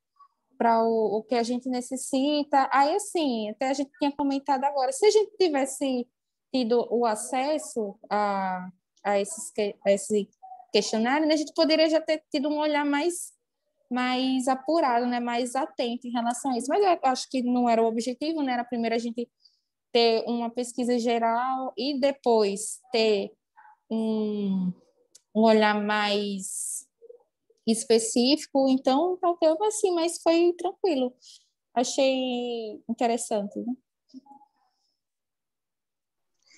Para o que a gente necessita. Aí, assim, até a gente tinha comentado agora, se a gente tivesse tido o acesso a esse questionário, né, a gente poderia já ter tido um olhar mais apurado, né, mais atento em relação a isso. Mas eu acho que não era o objetivo, né? Era primeiro a gente ter uma pesquisa geral e depois ter um olhar mais específico. Então, assim, mas foi tranquilo. Achei interessante, né?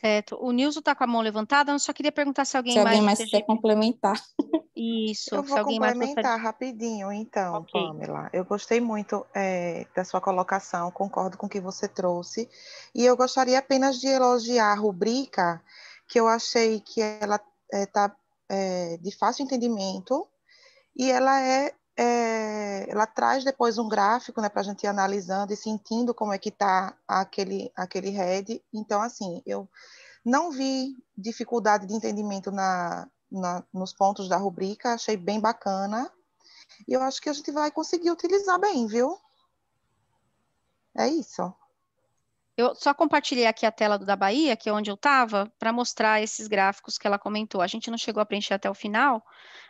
Certo. O Nilson está com a mão levantada, eu só queria perguntar se alguém Se alguém mais do mais quiser Sergipe... complementar. Isso, Eu se vou alguém mais gostaria... complementar rapidinho, então, Ok. Pamela. Eu gostei muito da sua colocação, concordo com o que você trouxe, e eu gostaria apenas de elogiar a rubrica, que eu achei que ela está de fácil entendimento, e ela traz depois um gráfico, né, para a gente ir analisando e sentindo como é que está aquele RED. Então, assim, eu não vi dificuldade de entendimento nos pontos da rubrica, achei bem bacana. E eu acho que a gente vai conseguir utilizar bem, viu? É isso. Eu só compartilhei aqui a tela da Bahia, que é onde eu estava, para mostrar esses gráficos que ela comentou. A gente não chegou a preencher até o final,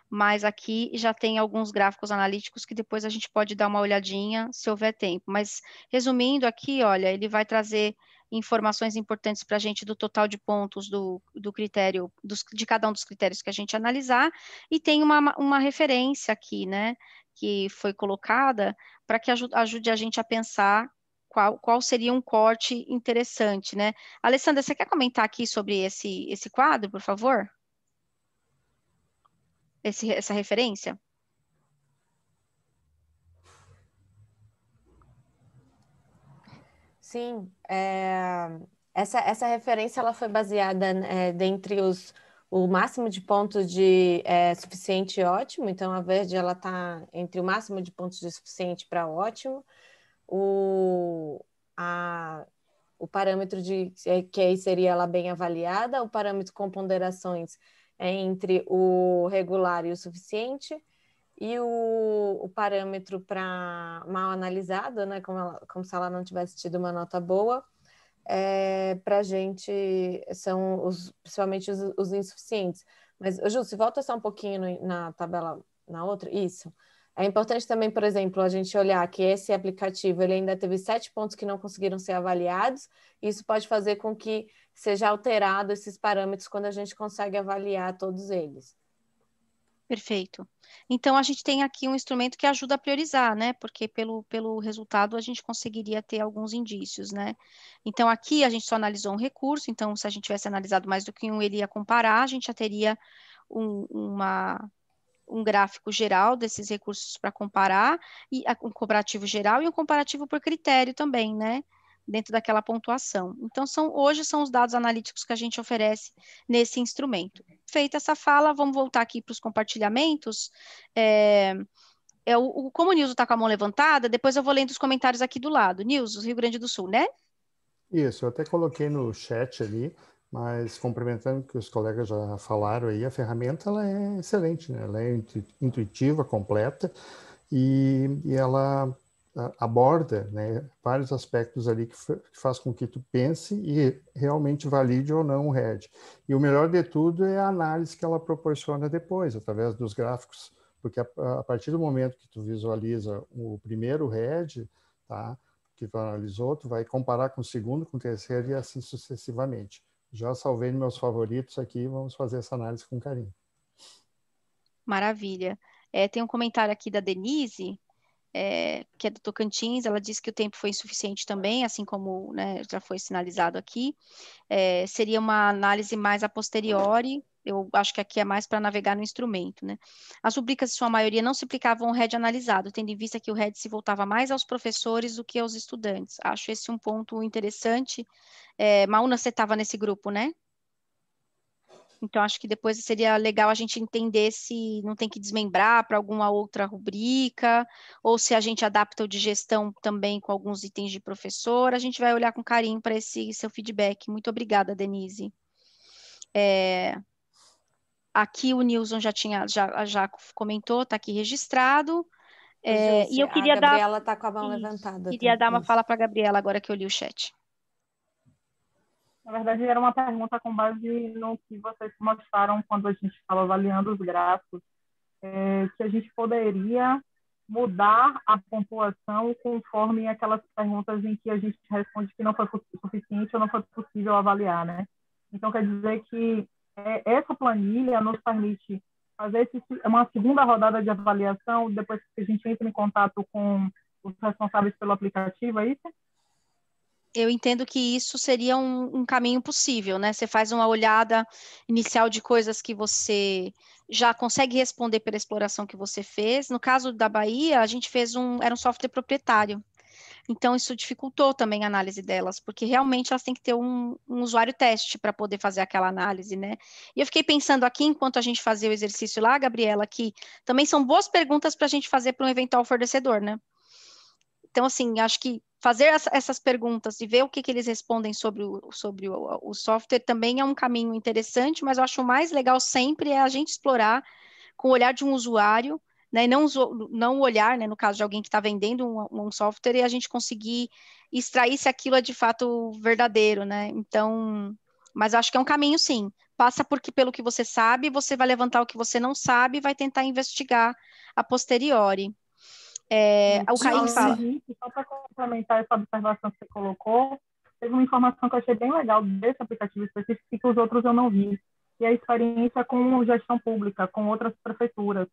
mas aqui já tem alguns gráficos analíticos que depois a gente pode dar uma olhadinha se houver tempo. Mas, resumindo aqui, olha, ele vai trazer informações importantes para a gente do total de pontos do critério, de cada um dos critérios que a gente analisar, e tem uma referência aqui, né, que foi colocada para que ajude a gente a pensar qual seria um corte interessante, né? Alessandra, você quer comentar aqui sobre esse quadro, por favor? Essa referência? Sim, essa referência ela foi baseada dentre o máximo de pontos de suficiente e ótimo, então a verde ela está entre o máximo de pontos de suficiente para ótimo, o parâmetro que aí seria ela bem avaliada, o parâmetro com ponderações é entre o regular e o suficiente, e o parâmetro para mal analisado, né, como se ela não tivesse tido uma nota boa, para a gente são principalmente os insuficientes. Mas, Ju, se volta só um pouquinho na tabela, na outra, isso. É importante também, por exemplo, a gente olhar que esse aplicativo ele ainda teve 7 pontos que não conseguiram ser avaliados, e isso pode fazer com que seja alterado esses parâmetros quando a gente consegue avaliar todos eles. Perfeito. Então, a gente tem aqui um instrumento que ajuda a priorizar, né? Porque pelo resultado a gente conseguiria ter alguns indícios, né? Então, aqui a gente só analisou um recurso, então, se a gente tivesse analisado mais do que um, ele ia comparar, a gente já teria um gráfico geral desses recursos para comparar, e um comparativo geral e um comparativo por critério também, né? Dentro daquela pontuação. Então, hoje são os dados analíticos que a gente oferece nesse instrumento. Feita essa fala, vamos voltar aqui para os compartilhamentos. Como o Nilson está com a mão levantada, depois eu vou lendo os comentários aqui do lado. Nilson, Rio Grande do Sul, né? Isso, eu até coloquei no chat ali, mas complementando o que os colegas já falaram aí, a ferramenta ela é excelente, né? Ela é intuitiva, completa, e ela aborda, né, vários aspectos ali que faz com que tu pense e realmente valide ou não o RED. E o melhor de tudo é a análise que ela proporciona depois, através dos gráficos, porque a partir do momento que tu visualiza o primeiro RED, tá, que tu analisou, tu vai comparar com o segundo, com o terceiro e assim sucessivamente. Já salvei meus favoritos aqui, vamos fazer essa análise com carinho. Maravilha. Tem um comentário aqui da Denise, que é do Tocantins, ela disse que o tempo foi insuficiente também, assim como, né, já foi sinalizado aqui. Seria uma análise mais a posteriori, eu acho que aqui é mais para navegar no instrumento, né? As rubricas, em sua maioria, não se aplicavam ao RED analisado, tendo em vista que o RED se voltava mais aos professores do que aos estudantes. Acho esse um ponto interessante. Maúna, você estava nesse grupo, né? Então, acho que depois seria legal a gente entender se não tem que desmembrar para alguma outra rubrica, ou se a gente adapta o de gestão também com alguns itens de professor. A gente vai olhar com carinho para esse seu feedback. Muito obrigada, Denise. Aqui o Nilson já comentou, está aqui registrado. E eu queria a Gabriela está com a mão levantada. Queria dar uma fala para a Gabriela agora que eu li o chat. Na verdade, era uma pergunta com base no que vocês mostraram quando a gente estava avaliando os gráficos, que a gente poderia mudar a pontuação conforme aquelas perguntas em que a gente responde que não foi suficiente ou não foi possível avaliar, né? Então, quer dizer que essa planilha nos permite fazer uma segunda rodada de avaliação depois que a gente entra em contato com os responsáveis pelo aplicativo, é isso? Eu entendo que isso seria um caminho possível, né? Você faz uma olhada inicial de coisas que você já consegue responder pela exploração que você fez. No caso da Bahia, a gente fez era um software proprietário. Então, isso dificultou também a análise delas, porque realmente elas têm que ter um usuário teste para poder fazer aquela análise, né? E eu fiquei pensando aqui, enquanto a gente fazia o exercício lá, Gabriela, que também são boas perguntas para a gente fazer para um eventual fornecedor, né? Então, assim, acho que fazer essas perguntas e ver o que eles respondem sobre o software também é um caminho interessante, mas eu acho o mais legal sempre é a gente explorar com o olhar de um usuário, né, e não o olhar, né, no caso de alguém que está vendendo um software, e a gente conseguir extrair se aquilo é de fato verdadeiro, né? Então, mas acho que é um caminho, sim. Passa pelo que você sabe, você vai levantar o que você não sabe e vai tentar investigar a posteriori. O Kaique fala. Só para complementar essa observação que você colocou, teve uma informação que eu achei bem legal desse aplicativo específico e que os outros eu não vi, que é a experiência com gestão pública, com outras prefeituras.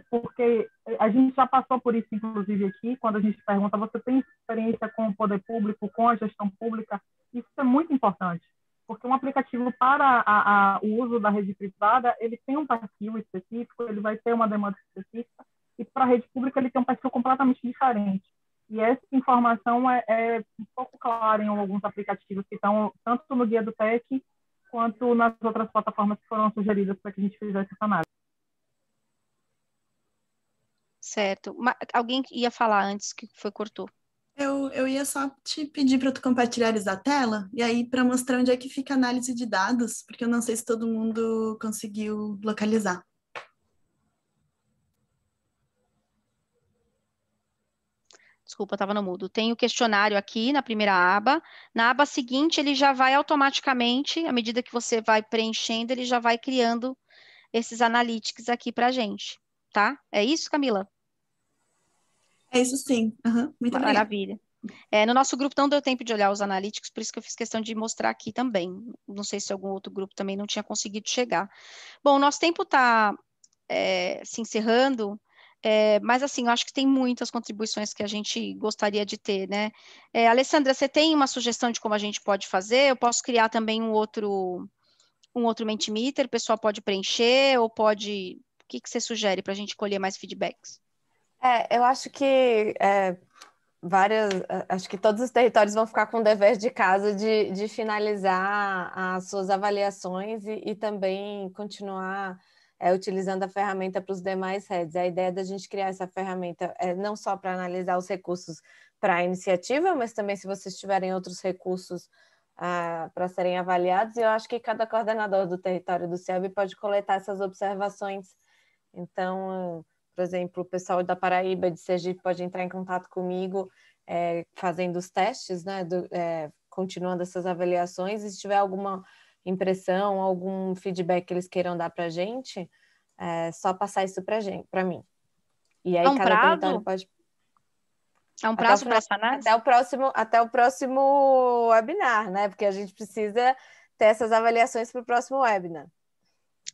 Porque a gente já passou por isso, inclusive, aqui, quando a gente pergunta, você tem experiência com o poder público, com a gestão pública? Isso é muito importante, porque um aplicativo para o uso da rede privada, ele tem um perfil específico, ele vai ter uma demanda específica, e para a rede pública ele tem um perfil completamente diferente. E essa informação é um pouco clara em alguns aplicativos que estão tanto no Guia do TEC quanto nas outras plataformas que foram sugeridas para que a gente fizesse essa análise. Certo. Alguém ia falar antes que cortou. Eu ia só te pedir para tu compartilhares a tela, e aí para mostrar onde é que fica a análise de dados, porque eu não sei se todo mundo conseguiu localizar. Desculpa, estava no mudo. Tem o questionário aqui na primeira aba. Na aba seguinte, ele já vai automaticamente, à medida que você vai preenchendo, ele já vai criando esses analytics aqui para a gente, tá? É isso, Camila? É isso sim. Uhum. Muito obrigada. Maravilha. No nosso grupo não deu tempo de olhar os analytics, por isso que eu fiz questão de mostrar aqui também. Não sei se algum outro grupo também não tinha conseguido chegar. Bom, o nosso tempo está se encerrando, mas assim, eu acho que tem muitas contribuições que a gente gostaria de ter, né? Alessandra, você tem uma sugestão de como a gente pode fazer? Eu posso criar também um outro Mentimeter, o pessoal pode preencher, ou pode... O que você sugere para a gente colher mais feedbacks? Eu acho que acho que todos os territórios vão ficar com o dever de casa de finalizar as suas avaliações e também continuar utilizando a ferramenta para os demais heads. A ideia da gente criar essa ferramenta é não só para analisar os recursos para a iniciativa, mas também se vocês tiverem outros recursos para serem avaliados, e eu acho que cada coordenador do território do CIEB pode coletar essas observações. Então, por exemplo, o pessoal da Paraíba, de Sergipe, pode entrar em contato comigo fazendo os testes, né, continuando essas avaliações, e se tiver alguma impressão, algum feedback que eles queiram dar para a gente, só passar isso para mim. E aí cada território pode... Há um prazo para essa análise? Até o próximo webinar, né? Porque a gente precisa ter essas avaliações para o próximo webinar.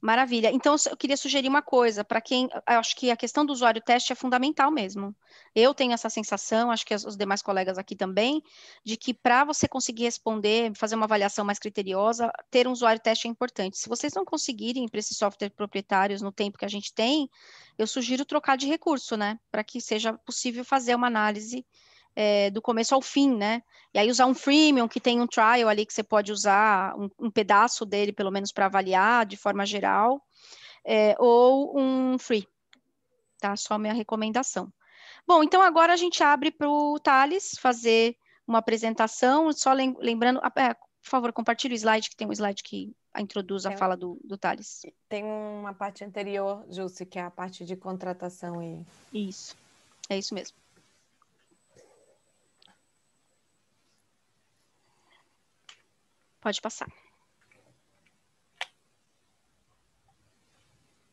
Maravilha. Então, eu queria sugerir uma coisa, para quem... Eu acho que a questão do usuário teste é fundamental mesmo. Eu tenho essa sensação, acho que os demais colegas aqui também, de que para você conseguir responder, fazer uma avaliação mais criteriosa, ter um usuário teste é importante. Se vocês não conseguirem para esses software proprietários no tempo que a gente tem, eu sugiro trocar de recurso, né? Para que seja possível fazer uma análise do começo ao fim, né? E aí usar um freemium, que tem um trial ali, que você pode usar um pedaço dele, pelo menos para avaliar de forma geral, ou um free, tá? Só minha recomendação. Bom, então agora a gente abre para o Thales fazer uma apresentação, só lembrando, por favor, compartilhe o slide, que tem um slide que introduz a fala do Thales. Tem uma parte anterior, Jússi, que é a parte de contratação e... Isso, é isso mesmo. Pode passar.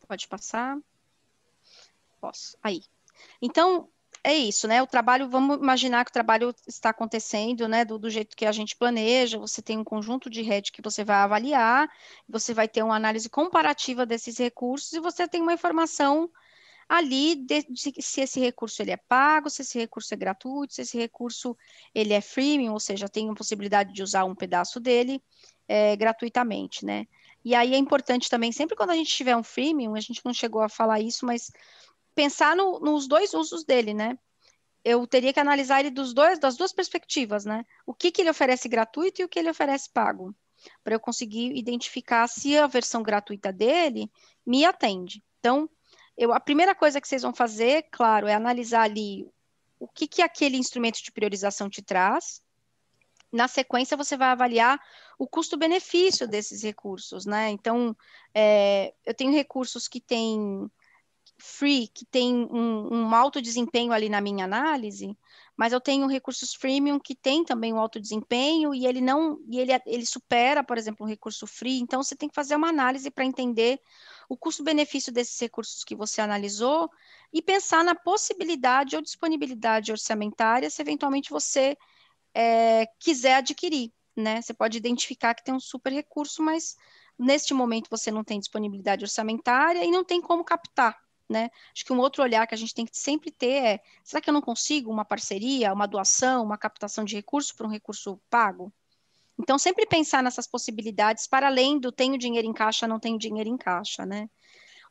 Pode passar. Posso. Aí. Então, é isso, né? O trabalho, vamos imaginar que o trabalho está acontecendo, né? Do jeito que a gente planeja, você tem um conjunto de head que você vai avaliar, você vai ter uma análise comparativa desses recursos e você tem uma informação ali de se esse recurso ele é pago, se esse recurso é gratuito, se esse recurso ele é freemium, ou seja, tem a possibilidade de usar um pedaço dele gratuitamente, né? E aí é importante também, sempre quando a gente tiver um freemium, a gente não chegou a falar isso, mas pensar nos dois usos dele, né? Eu teria que analisar ele das duas perspectivas, né? O que ele oferece gratuito e o que ele oferece pago, para eu conseguir identificar se a versão gratuita dele me atende. Então, a primeira coisa que vocês vão fazer, claro, é analisar ali o que aquele instrumento de priorização te traz. Na sequência, você vai avaliar o custo-benefício desses recursos, né? Então, eu tenho recursos que têm free, que tem um alto desempenho ali na minha análise, mas eu tenho recursos freemium que tem também um alto desempenho e ele supera, por exemplo, um recurso free. Então, você tem que fazer uma análise para entender o custo-benefício desses recursos que você analisou e pensar na possibilidade ou disponibilidade orçamentária se eventualmente você quiser adquirir, né? Você pode identificar que tem um super recurso, mas neste momento você não tem disponibilidade orçamentária e não tem como captar, né? Acho que um outro olhar que a gente tem que sempre ter será que eu não consigo uma parceria, uma doação, uma captação de recurso para um recurso pago? Então, sempre pensar nessas possibilidades para além do tenho dinheiro em caixa, não tenho dinheiro em caixa, né?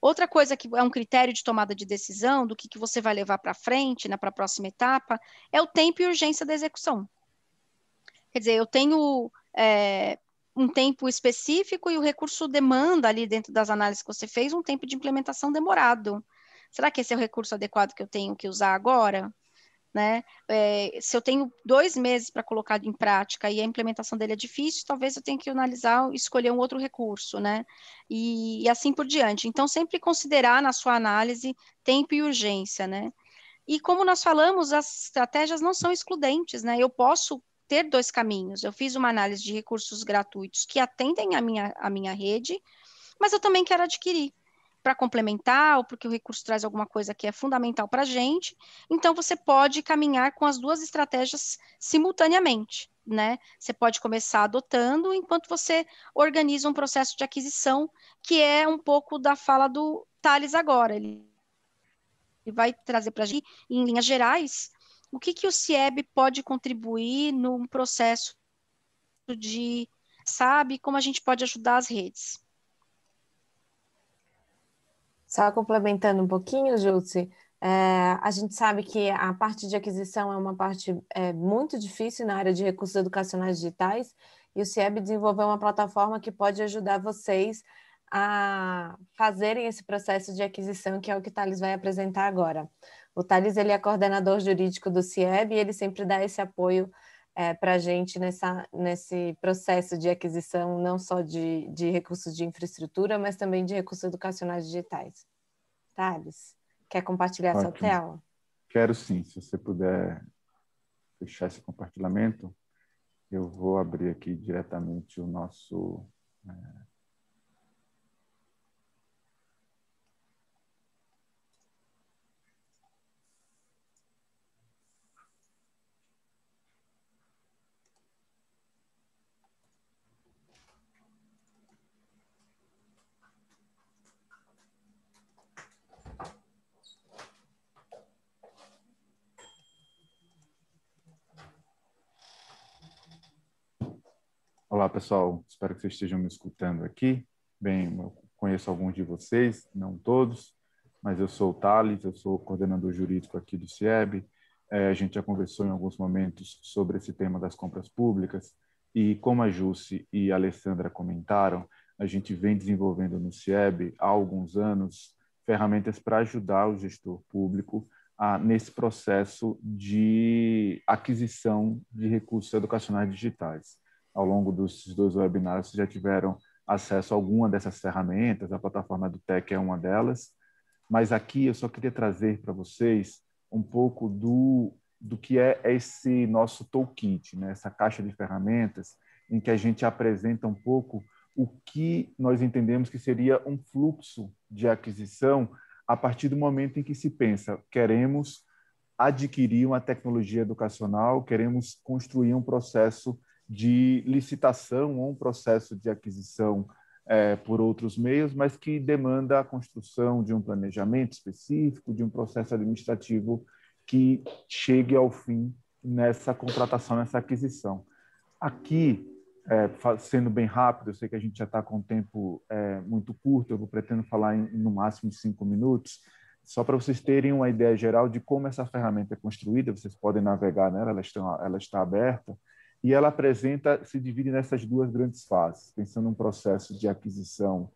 Outra coisa que é um critério de tomada de decisão do que você vai levar para frente, né, para a próxima etapa, é o tempo e urgência da execução. Quer dizer, eu tenho um tempo específico e o recurso demanda ali dentro das análises que você fez um tempo de implementação demorado. Será que esse é o recurso adequado que eu tenho que usar agora? Né? Se eu tenho 2 meses para colocar em prática e a implementação dele é difícil, talvez eu tenha que analisar, escolher um outro recurso, né? E assim por diante. Então, sempre considerar na sua análise tempo e urgência, né? E como nós falamos, as estratégias não são excludentes, né? Eu posso ter 2 caminhos. Eu fiz uma análise de recursos gratuitos que atendem a minha rede, mas eu também quero adquirir para complementar, ou porque o recurso traz alguma coisa que é fundamental para a gente. Então, você pode caminhar com as 2 estratégias simultaneamente, né? Você pode começar adotando enquanto você organiza um processo de aquisição, que é um pouco da fala do Thales agora. Ele vai trazer para a gente, em linhas gerais, o que o CIEB pode contribuir num processo de, sabe, como a gente pode ajudar as redes. Só complementando um pouquinho, Júlce, a gente sabe que a parte de aquisição é uma parte muito difícil na área de recursos educacionais digitais, e o CIEB desenvolveu uma plataforma que pode ajudar vocês a fazerem esse processo de aquisição, que é o que o Thales vai apresentar agora. O Thales, ele é coordenador jurídico do CIEB e ele sempre dá esse apoio para a gente nesse processo de aquisição, não só de recursos de infraestrutura, mas também de recursos educacionais digitais. Thales, quer compartilhar sua tela? Quero sim, se você puder fechar esse compartilhamento, eu vou abrir aqui diretamente o nosso... Olá, pessoal. Espero que vocês estejam me escutando aqui. Bem, eu conheço alguns de vocês, não todos, mas eu sou o Thales, eu sou coordenador jurídico aqui do CIEB. A gente já conversou em alguns momentos sobre esse tema das compras públicas e, como a Jússi e a Alessandra comentaram, a gente vem desenvolvendo no CIEB há alguns anos ferramentas para ajudar o gestor público nesse processo de aquisição de recursos educacionais digitais. Ao longo dos 2 webinários, vocês já tiveram acesso a alguma dessas ferramentas, a plataforma EduTech é uma delas, mas aqui eu só queria trazer para vocês um pouco do que é esse nosso toolkit, né? Essa caixa de ferramentas em que a gente apresenta um pouco o que nós entendemos que seria um fluxo de aquisição a partir do momento em que se pensa, queremos adquirir uma tecnologia educacional, queremos construir um processo de licitação ou um processo de aquisição por outros meios, mas que demanda a construção de um planejamento específico, de um processo administrativo que chegue ao fim nessa contratação, nessa aquisição. Aqui, sendo bem rápido, eu sei que a gente já está com um tempo muito curto, eu pretendo falar no máximo 5 minutos, só para vocês terem uma ideia geral de como essa ferramenta é construída, vocês podem navegar nela, ela está aberta, e ela se divide nessas 2 grandes fases, pensando num processo de aquisição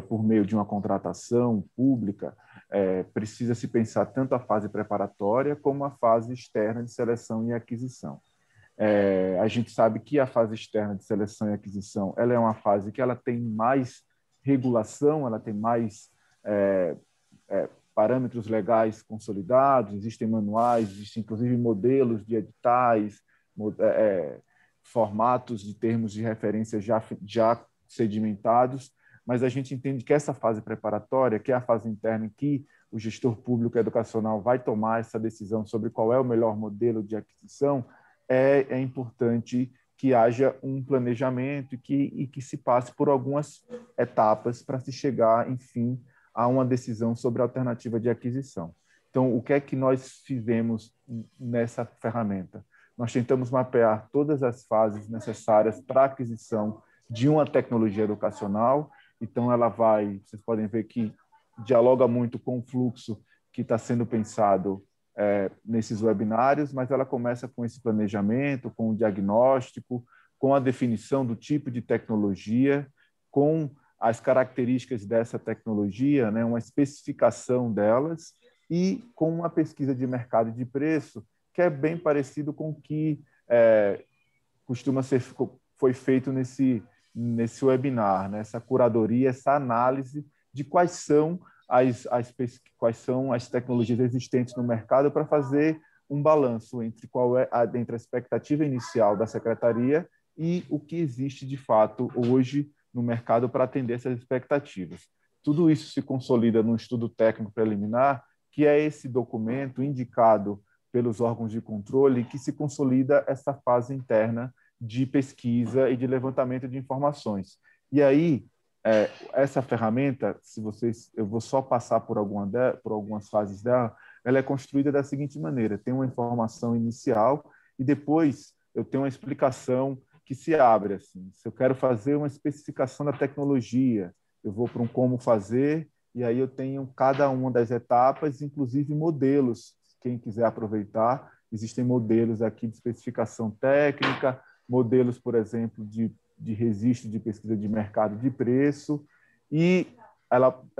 por meio de uma contratação pública, precisa se pensar tanto a fase preparatória como a fase externa de seleção e aquisição. A gente sabe que a fase externa de seleção e aquisição ela é uma fase que ela tem mais regulação, ela tem mais parâmetros legais consolidados, existem manuais, existem inclusive modelos de editais, formatos de termos de referência já sedimentados, mas a gente entende que essa fase preparatória, que é a fase interna em que o gestor público educacional vai tomar essa decisão sobre qual é o melhor modelo de aquisição, é importante que haja um planejamento e que se passe por algumas etapas para se chegar, enfim, a uma decisão sobre a alternativa de aquisição. Então, o que é que nós fizemos nessa ferramenta? Nós tentamos mapear todas as fases necessárias para a aquisição de uma tecnologia educacional. Então, vocês podem ver que dialoga muito com o fluxo que está sendo pensado nesses webinários, mas ela começa com esse planejamento, com o diagnóstico, com a definição do tipo de tecnologia, com as características dessa tecnologia, né, uma especificação delas, e com uma pesquisa de mercado e de preço, que é bem parecido com o que foi feito nesse webinar, né? Essa curadoria, essa análise de quais são as tecnologias existentes no mercado para fazer um balanço entre entre a expectativa inicial da secretaria e o que existe de fato hoje no mercado para atender essas expectativas. Tudo isso se consolida num estudo técnico preliminar, que é esse documento indicado pelos órgãos de controle, que se consolida essa fase interna de pesquisa e de levantamento de informações. E aí, essa ferramenta, eu vou só passar por algumas fases dela, ela é construída da seguinte maneira: tem uma informação inicial e depois eu tenho uma explicação que se abre assim. Se eu quero fazer uma especificação da tecnologia, eu vou para um como fazer, e aí eu tenho cada uma das etapas, inclusive modelos. Quem quiser aproveitar, existem modelos aqui de especificação técnica, modelos, por exemplo, de registro de pesquisa de mercado de preço, e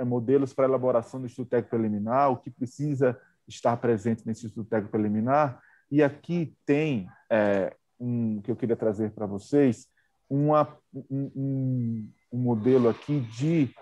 modelos para elaboração do estudo técnico preliminar, o que precisa estar presente nesse estudo técnico preliminar. E aqui tem que eu queria trazer para vocês, um modelo aqui de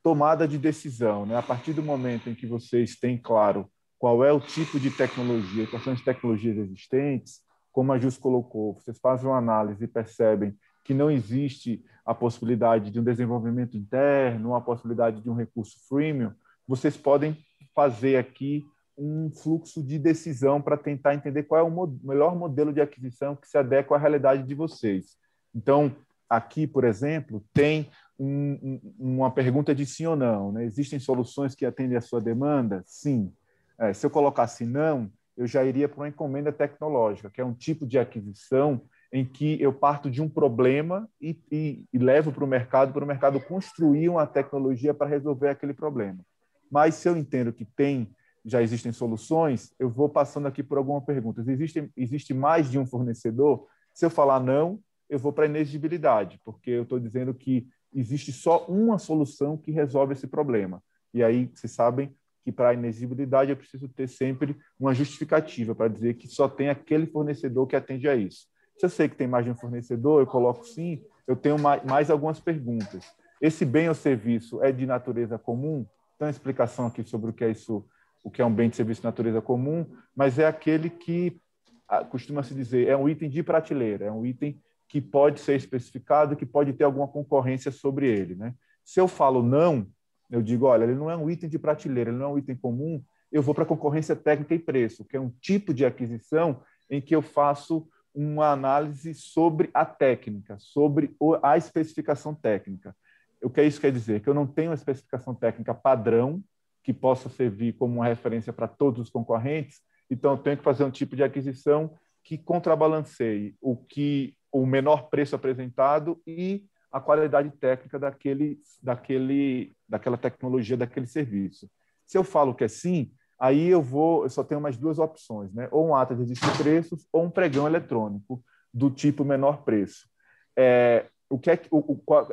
tomada de decisão, né? A partir do momento em que vocês têm claro qual é o tipo de tecnologia, quais são as tecnologias existentes, como a Jus colocou, vocês fazem uma análise e percebem que não existe a possibilidade de um desenvolvimento interno, a possibilidade de um recurso freemium, vocês podem fazer aqui um fluxo de decisão para tentar entender qual é o melhor modelo de aquisição que se adequa à realidade de vocês. Então, aqui, por exemplo, tem uma pergunta de sim ou não, né? Existem soluções que atendem à sua demanda? Sim. Se eu colocasse não, eu já iria para uma encomenda tecnológica, que é um tipo de aquisição em que eu parto de um problema e levo para o mercado construir uma tecnologia para resolver aquele problema. Mas se eu entendo que já existem soluções, eu vou passando aqui por algumas perguntas. Existe mais de um fornecedor? Se eu falar não, eu vou para a inexigibilidade, porque eu estou dizendo que existe só uma solução que resolve esse problema. E aí, vocês sabem que para a inexigibilidade eu preciso ter sempre uma justificativa para dizer que só tem aquele fornecedor que atende a isso. Se eu sei que tem mais de um fornecedor, eu coloco sim, eu tenho mais algumas perguntas. Esse bem ou serviço é de natureza comum? Então, a explicação aqui sobre o que é isso, o que é um bem de serviço de natureza comum, mas é aquele que costuma-se dizer, é um item de prateleira, é um item que pode ser especificado, que pode ter alguma concorrência sobre ele, né? Se eu falo não, eu digo, olha, ele não é um item de prateleira, ele não é um item comum, eu vou para a concorrência técnica e preço, que é um tipo de aquisição em que eu faço uma análise sobre a técnica, sobre a especificação técnica. O que isso quer dizer? Que eu não tenho uma especificação técnica padrão que possa servir como uma referência para todos os concorrentes, então eu tenho que fazer um tipo de aquisição que contrabalanceie o menor preço apresentado e a qualidade técnica daquela tecnologia, daquele serviço. Se eu falo que é sim, aí eu só tenho mais duas opções, né? Ou um ato de registro de preços ou um pregão eletrônico do tipo menor preço.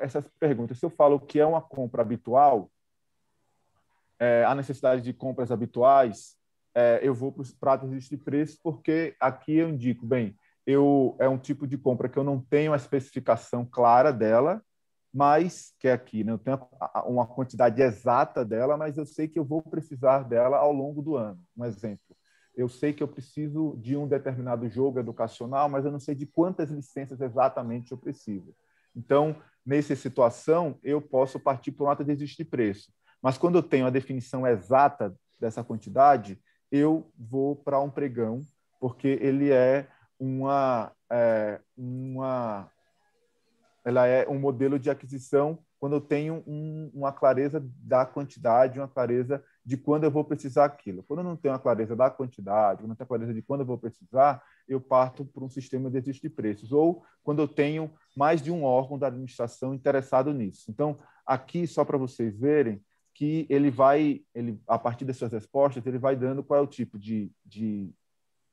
Essas perguntas, se eu falo que é uma compra habitual, a necessidade de compras habituais, eu vou para os pratos de registro de preços, porque aqui eu indico, bem, é um tipo de compra que eu não tenho a especificação clara dela, mas que é aqui, né? Eu tenho uma quantidade exata dela, mas eu sei que eu vou precisar dela ao longo do ano. Um exemplo, eu sei que eu preciso de um determinado jogo educacional, mas eu não sei de quantas licenças exatamente eu preciso. Então, nessa situação, eu posso partir para uma ata de registro de preço. Mas quando eu tenho a definição exata dessa quantidade, eu vou para um pregão, porque ele é ela é um modelo de aquisição quando eu tenho uma clareza da quantidade, uma clareza de quando eu vou precisar aquilo. Quando eu não tenho a clareza da quantidade, quando eu não tenho a clareza de quando eu vou precisar, eu parto para um sistema de ajuste de preços. Ou quando eu tenho mais de um órgão da administração interessado nisso. Então, aqui, só para vocês verem, que a partir das suas respostas, ele vai dando qual é o tipo de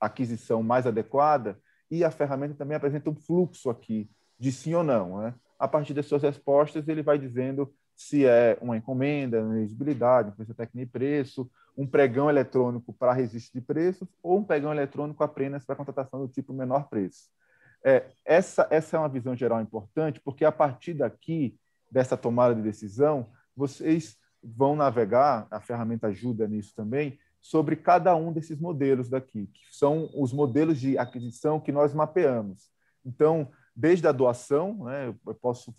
aquisição mais adequada, e a ferramenta também apresenta um fluxo aqui de sim ou não, né? A partir das suas respostas, ele vai dizendo se é uma encomenda, uma elegibilidade, um preço técnico e preço, um pregão eletrônico para registro de preços ou um pregão eletrônico apenas para contratação do tipo menor preço. Essa é uma visão geral importante, porque a partir daqui, dessa tomada de decisão, vocês vão navegar, a ferramenta ajuda nisso também, sobre cada um desses modelos daqui, que são os modelos de aquisição que nós mapeamos. Então, desde a doação, né, eu posso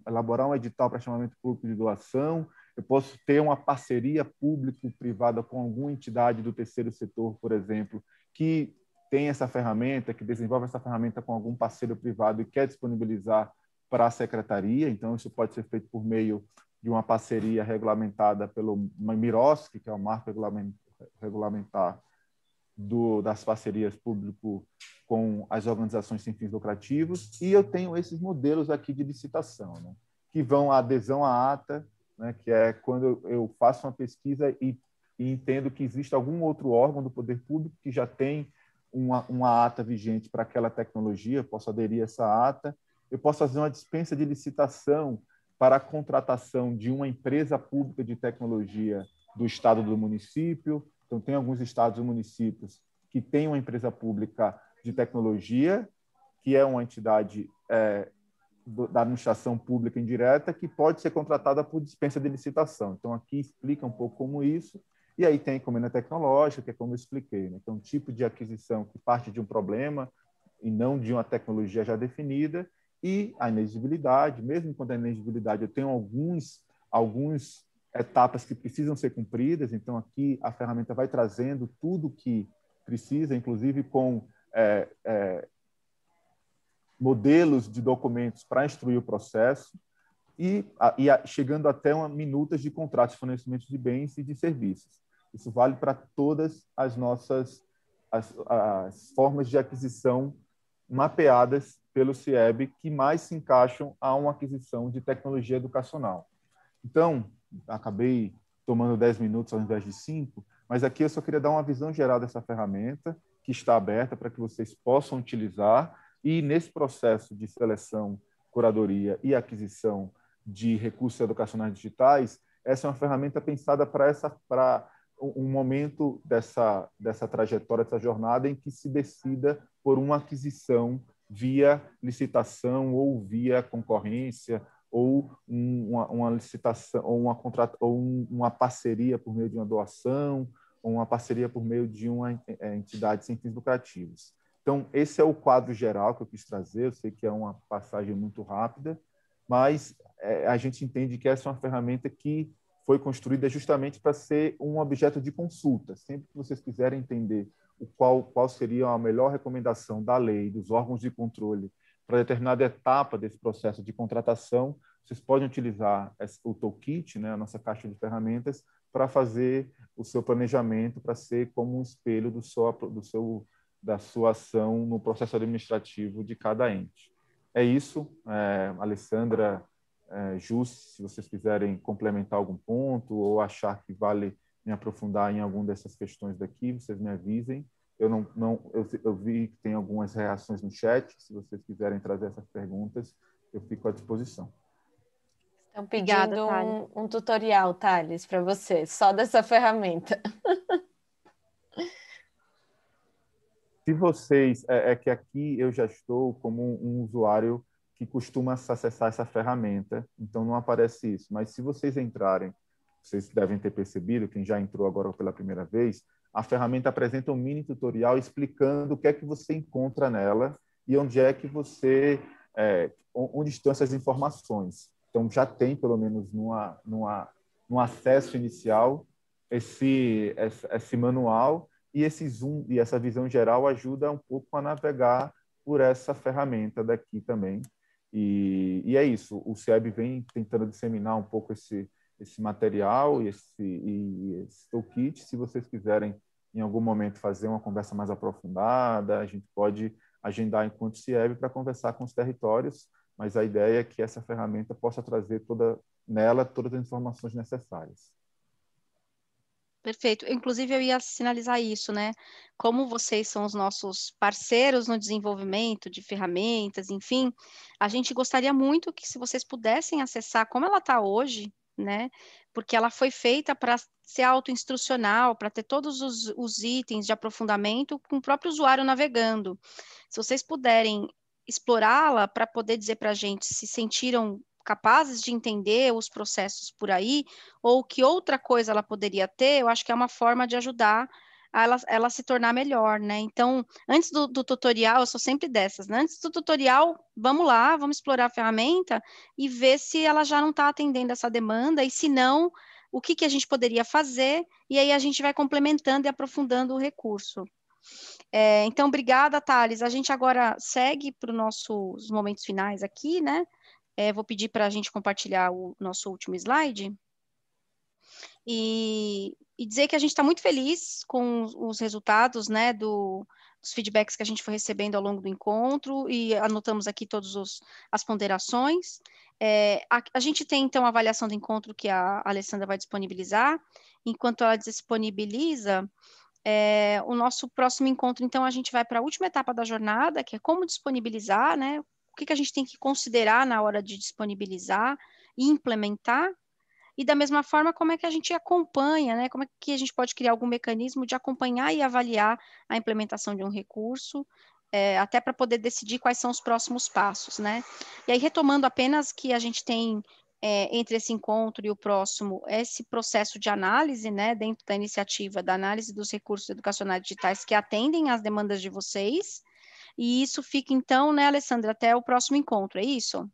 elaborar um edital para chamamento público de doação, eu posso ter uma parceria público-privada com alguma entidade do terceiro setor, por exemplo, que tem essa ferramenta, que desenvolve essa ferramenta com algum parceiro privado e quer disponibilizar para a secretaria. Então, isso pode ser feito por meio de uma parceria regulamentada pelo MIROSC, que é o marco regulamentar das parcerias público com as organizações sem fins lucrativos, e eu tenho esses modelos aqui de licitação, né, que vão a adesão à ata, né, que é quando eu faço uma pesquisa e entendo que existe algum outro órgão do poder público que já tem uma ata vigente para aquela tecnologia, eu posso aderir a essa ata, eu posso fazer uma dispensa de licitação para a contratação de uma empresa pública de tecnologia do estado ou do município. Então, tem alguns estados e municípios que têm uma empresa pública de tecnologia, que é uma entidade da administração pública indireta, que pode ser contratada por dispensa de licitação. Então, aqui explica um pouco como isso. E aí tem a encomenda tecnológica, que é como eu expliquei, né? Que é um tipo de aquisição que parte de um problema e não de uma tecnologia já definida, e a inexigibilidade. Mesmo quando a inexigibilidade eu tenho alguns etapas que precisam ser cumpridas, então aqui a ferramenta vai trazendo tudo que precisa, inclusive com modelos de documentos para instruir o processo e chegando até minutas de contratos de fornecimento de bens e de serviços. Isso vale para todas as nossas as formas de aquisição mapeadas pelo CIEB que mais se encaixam a uma aquisição de tecnologia educacional. Então, acabei tomando 10 minutos ao invés de 5, mas aqui eu só queria dar uma visão geral dessa ferramenta que está aberta para que vocês possam utilizar, e nesse processo de seleção, curadoria e aquisição de recursos educacionais digitais, essa é uma ferramenta pensada para um momento dessa trajetória, dessa jornada em que se decida por uma aquisição via licitação ou via concorrência ou uma licitação ou uma parceria por meio de uma doação ou uma parceria por meio de uma entidade sem fins lucrativos. Então, esse é o quadro geral que eu quis trazer. Eu sei que é uma passagem muito rápida, mas a gente entende que essa é uma ferramenta que foi construída justamente para ser um objeto de consulta. Sempre que vocês quiserem entender qual seria a melhor recomendação da lei, dos órgãos de controle, para determinada etapa desse processo de contratação, vocês podem utilizar o Toolkit, né, a nossa caixa de ferramentas, para fazer o seu planejamento, para ser como um espelho da sua ação no processo administrativo de cada ente. É isso, Alessandra, Jus, se vocês quiserem complementar algum ponto ou achar que vale me aprofundar em alguma dessas questões daqui, vocês me avisem. Eu vi que tem algumas reações no chat, se vocês quiserem trazer essas perguntas, eu fico à disposição. Estão pedindo um tutorial, Thales, para você, só dessa ferramenta. Se vocês... É que aqui eu já estou como um usuário que costuma acessar essa ferramenta, então não aparece isso. Mas se vocês entrarem, vocês devem ter percebido, quem já entrou agora pela primeira vez, a ferramenta apresenta um mini tutorial explicando o que é que você encontra nela e onde é que onde estão essas informações. Então, já tem, pelo menos no acesso inicial, esse manual, e esse zoom e essa visão geral ajuda um pouco a navegar por essa ferramenta daqui também. E é isso, o CIEB vem tentando disseminar um pouco esse material e esse toolkit. Se vocês quiserem, em algum momento, fazer uma conversa mais aprofundada, a gente pode agendar enquanto CIEB para conversar com os territórios, mas a ideia é que essa ferramenta possa trazer nela todas as informações necessárias. Perfeito. Inclusive, eu ia sinalizar isso, né? Como vocês são os nossos parceiros no desenvolvimento de ferramentas, enfim, a gente gostaria muito que, se vocês pudessem acessar como ela está hoje, né? Porque ela foi feita para ser autoinstrucional, para ter todos os itens de aprofundamento com o próprio usuário navegando. Se vocês puderem explorá-la para poder dizer para a gente se sentiram capazes de entender os processos por aí, ou que outra coisa ela poderia ter, eu acho que é uma forma de ajudar a ela se tornar melhor, né? Então, antes do tutorial, eu sou sempre dessas, né? Antes do tutorial, vamos lá, vamos explorar a ferramenta e ver se ela já não está atendendo essa demanda, e se não, o que a gente poderia fazer, e aí a gente vai complementando e aprofundando o recurso. Então, obrigada, Thales. A gente agora segue para os nossos momentos finais aqui, né? Vou pedir para a gente compartilhar o nosso último slide e dizer que a gente está muito feliz com os resultados, né, dos feedbacks que a gente foi recebendo ao longo do encontro, e anotamos aqui todas as ponderações. A gente tem, então, a avaliação do encontro que a Alessandra vai disponibilizar. Enquanto ela disponibiliza, o nosso próximo encontro, então, a gente vai para a última etapa da jornada, que é como disponibilizar, né? O que a gente tem que considerar na hora de disponibilizar e implementar, e da mesma forma, como é que a gente acompanha, né? Como é que a gente pode criar algum mecanismo de acompanhar e avaliar a implementação de um recurso, até para poder decidir quais são os próximos passos, né? E aí, retomando apenas que a gente tem, entre esse encontro e o próximo, esse processo de análise, né, dentro da iniciativa da análise dos recursos educacionais digitais que atendem às demandas de vocês. E isso fica, então, né, Alessandra, até o próximo encontro, é isso?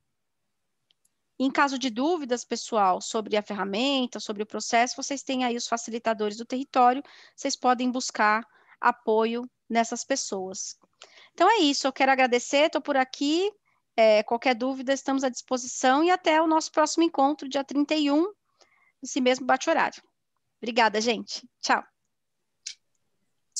Em caso de dúvidas, pessoal, sobre a ferramenta, sobre o processo, vocês têm aí os facilitadores do território, vocês podem buscar apoio nessas pessoas. Então é isso, eu quero agradecer, estou por aqui, qualquer dúvida, estamos à disposição, e até o nosso próximo encontro, dia 31, nesse mesmo bate-horário. Obrigada, gente. Tchau.